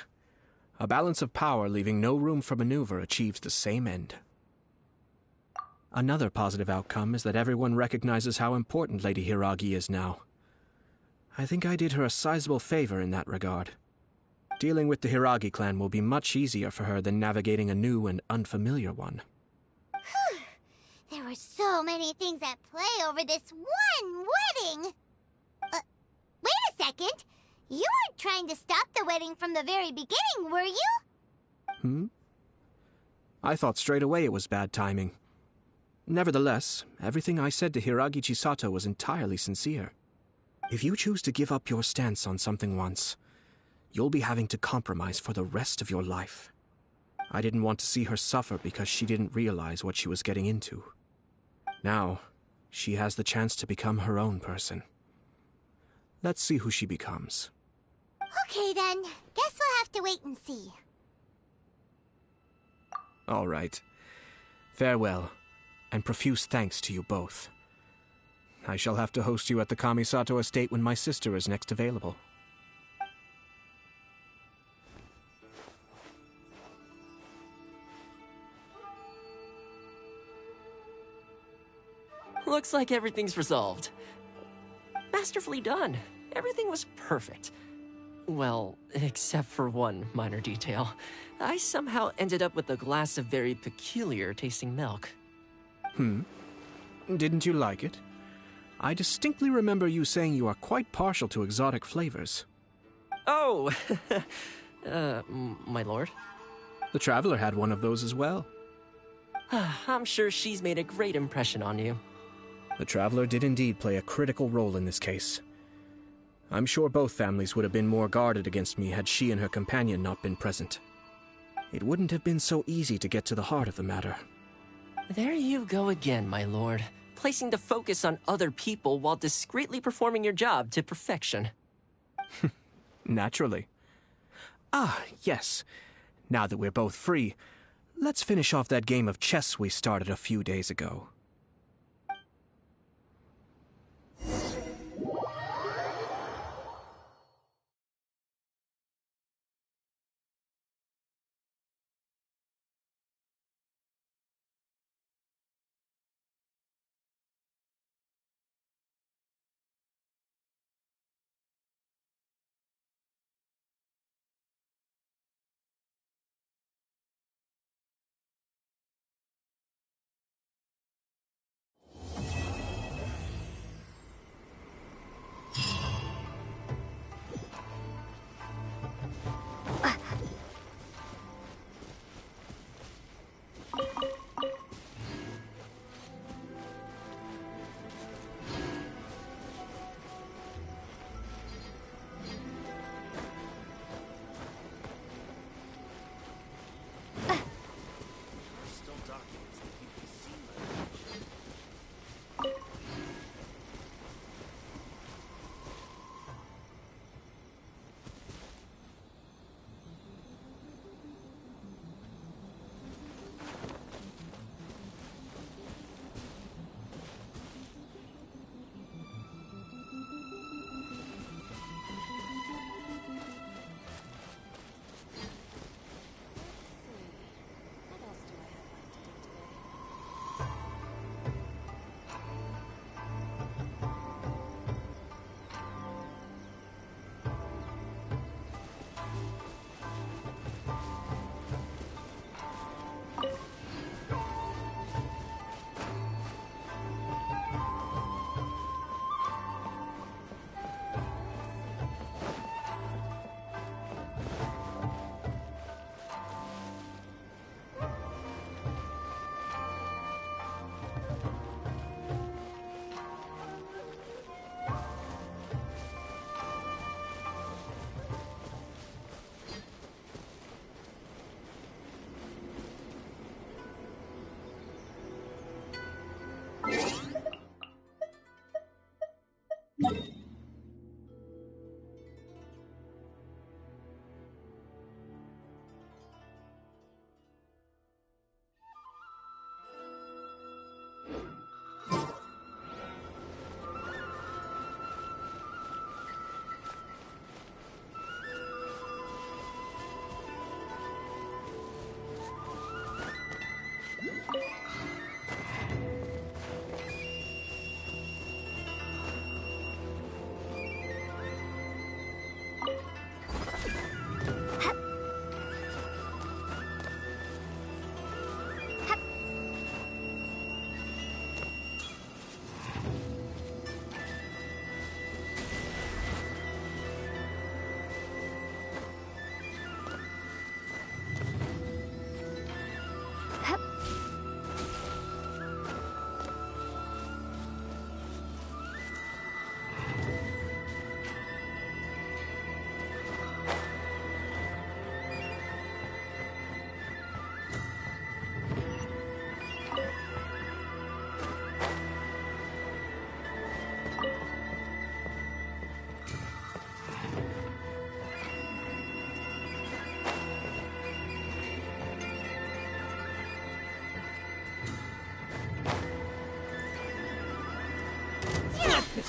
A balance of power leaving no room for maneuver achieves the same end. Another positive outcome is that everyone recognizes how important Lady Hiragi is now. I think I did her a sizable favor in that regard. Dealing with the Hiragi clan will be much easier for her than navigating a new and unfamiliar one. There were so many things at play over this one wedding! Wait a second! You weren't trying to stop the wedding from the very beginning, were you? I thought straight away it was bad timing. Nevertheless, everything I said to Hiragi Chisato was entirely sincere. If you choose to give up your stance on something once, you'll be having to compromise for the rest of your life. I didn't want to see her suffer because she didn't realize what she was getting into. Now, she has the chance to become her own person. Let's see who she becomes. Okay then, guess we'll have to wait and see. All right. Farewell, and profuse thanks to you both. I shall have to host you at the Kamisato estate when my sister is next available. Looks like everything's resolved. Masterfully done. Everything was perfect. Well, except for one minor detail. I somehow ended up with a glass of very peculiar tasting milk. Didn't you like it? I distinctly remember you saying you are quite partial to exotic flavors. Oh, my lord. The Traveler had one of those as well. I'm sure she's made a great impression on you. The Traveler did indeed play a critical role in this case. I'm sure both families would have been more guarded against me had she and her companion not been present. It wouldn't have been so easy to get to the heart of the matter. There you go again, my lord. Placing the focus on other people while discreetly performing your job to perfection. Naturally. Ah, yes. Now that we're both free, let's finish off that game of chess we started a few days ago.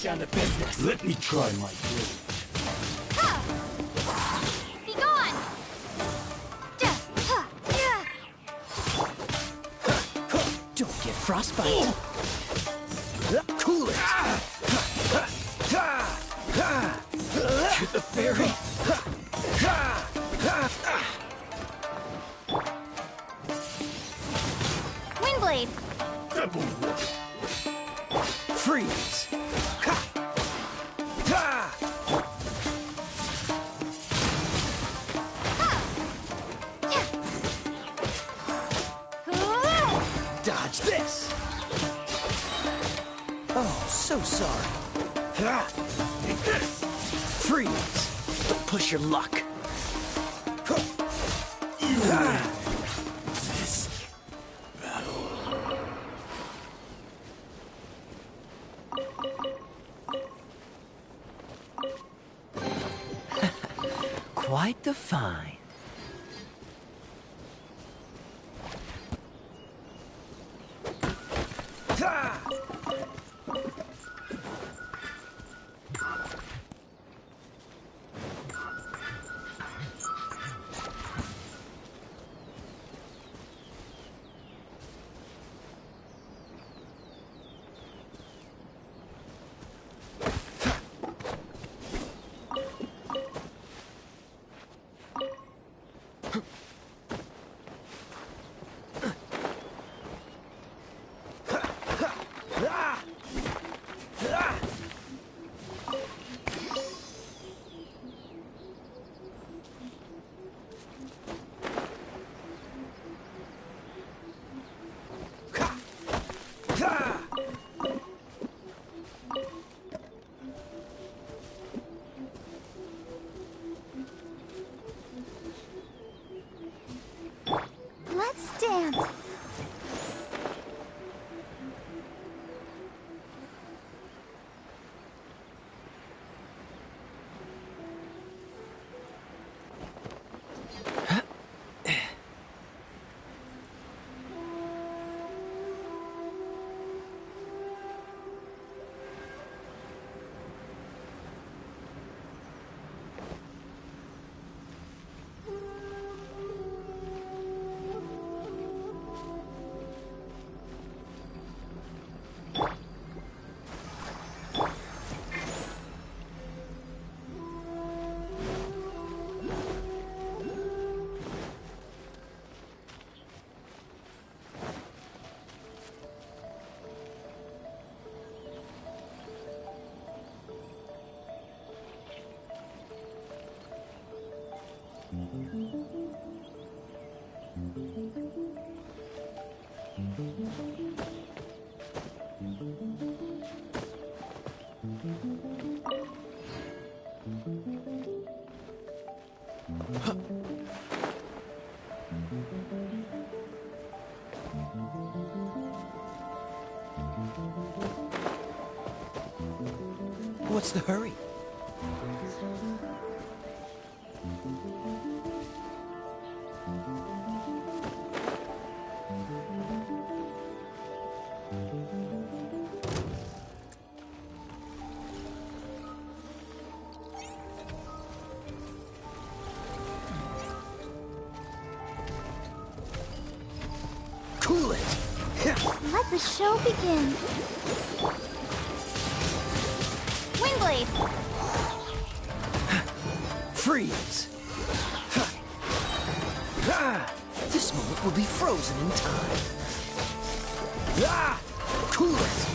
down to business. Let me try my blade. Be gone! Don't get frostbite. Cool it. Get the fairy. Windblade! Freeze. Dodge this. Oh, so sorry. Take this. Freeze. Don't push your luck. This battle. Quite the find. Let's dance. What's the hurry? Cool it! Let the show begin. Windblade! Freeze! This moment will be frozen in time. Cool it!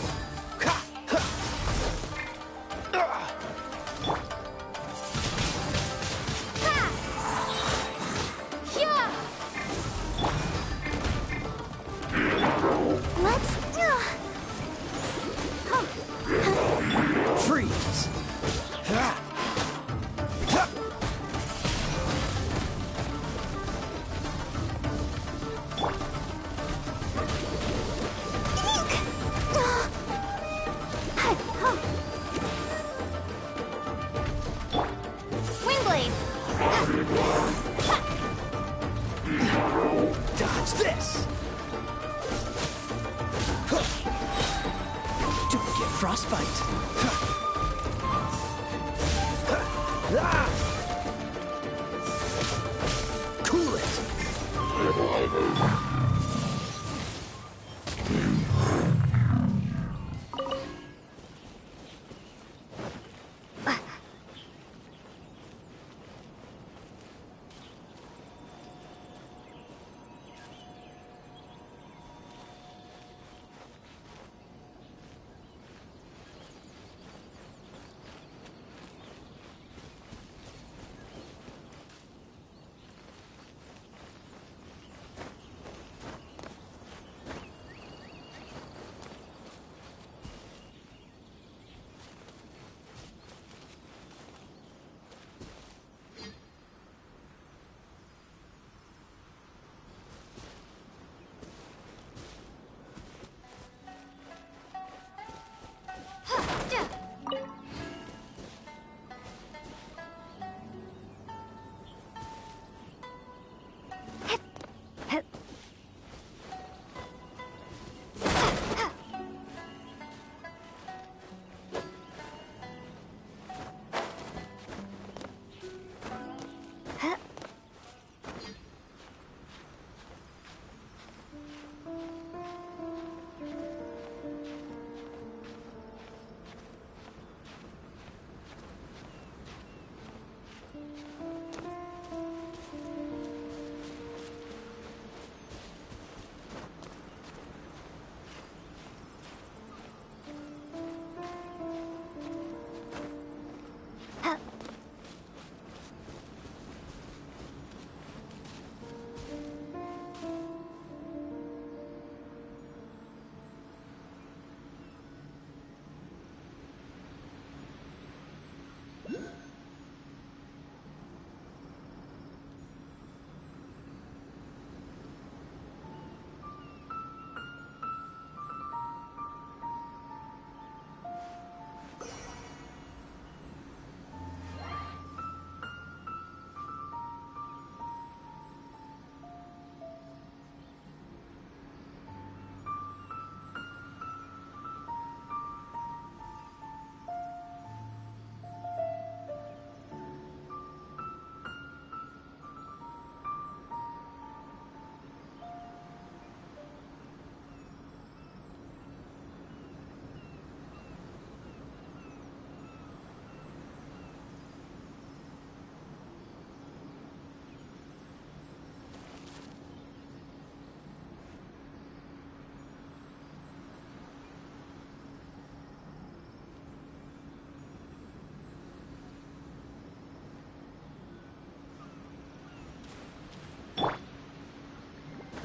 Freeze! Windblade! Dodge this! Don't get frostbite! Cool it!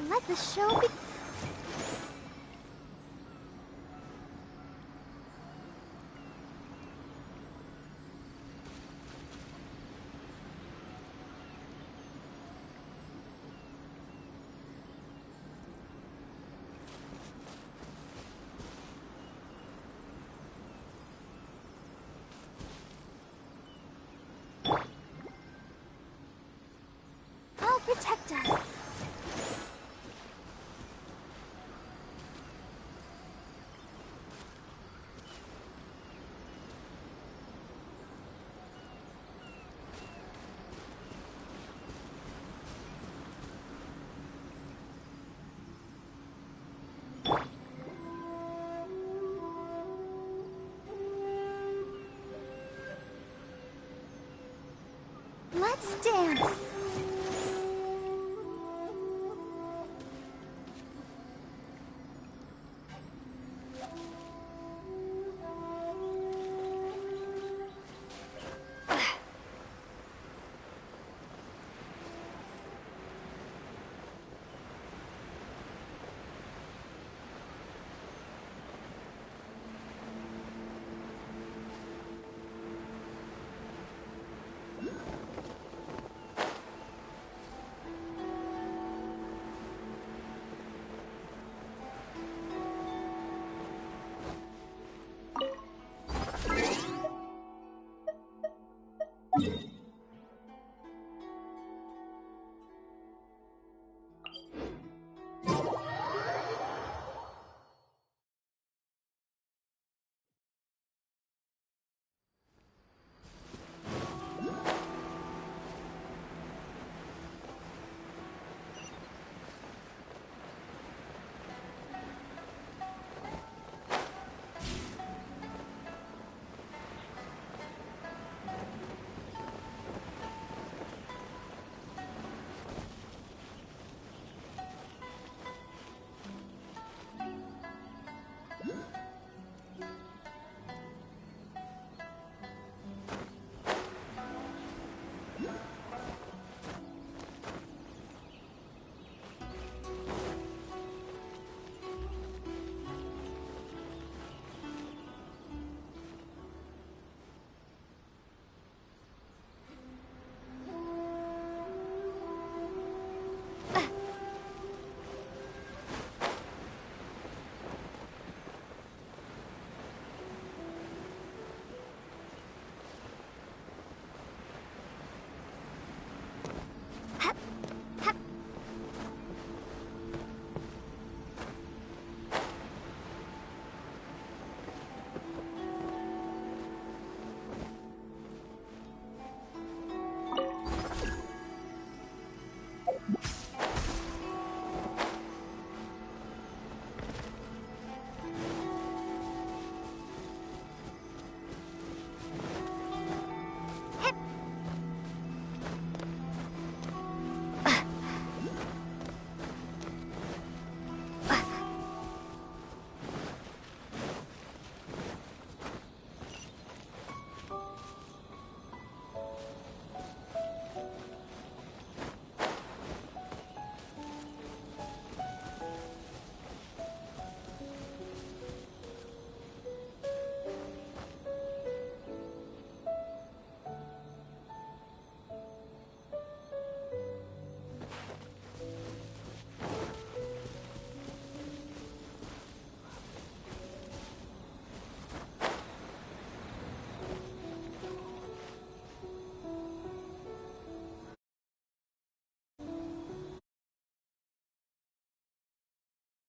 Let the show be. I'll protect us. Let's dance. You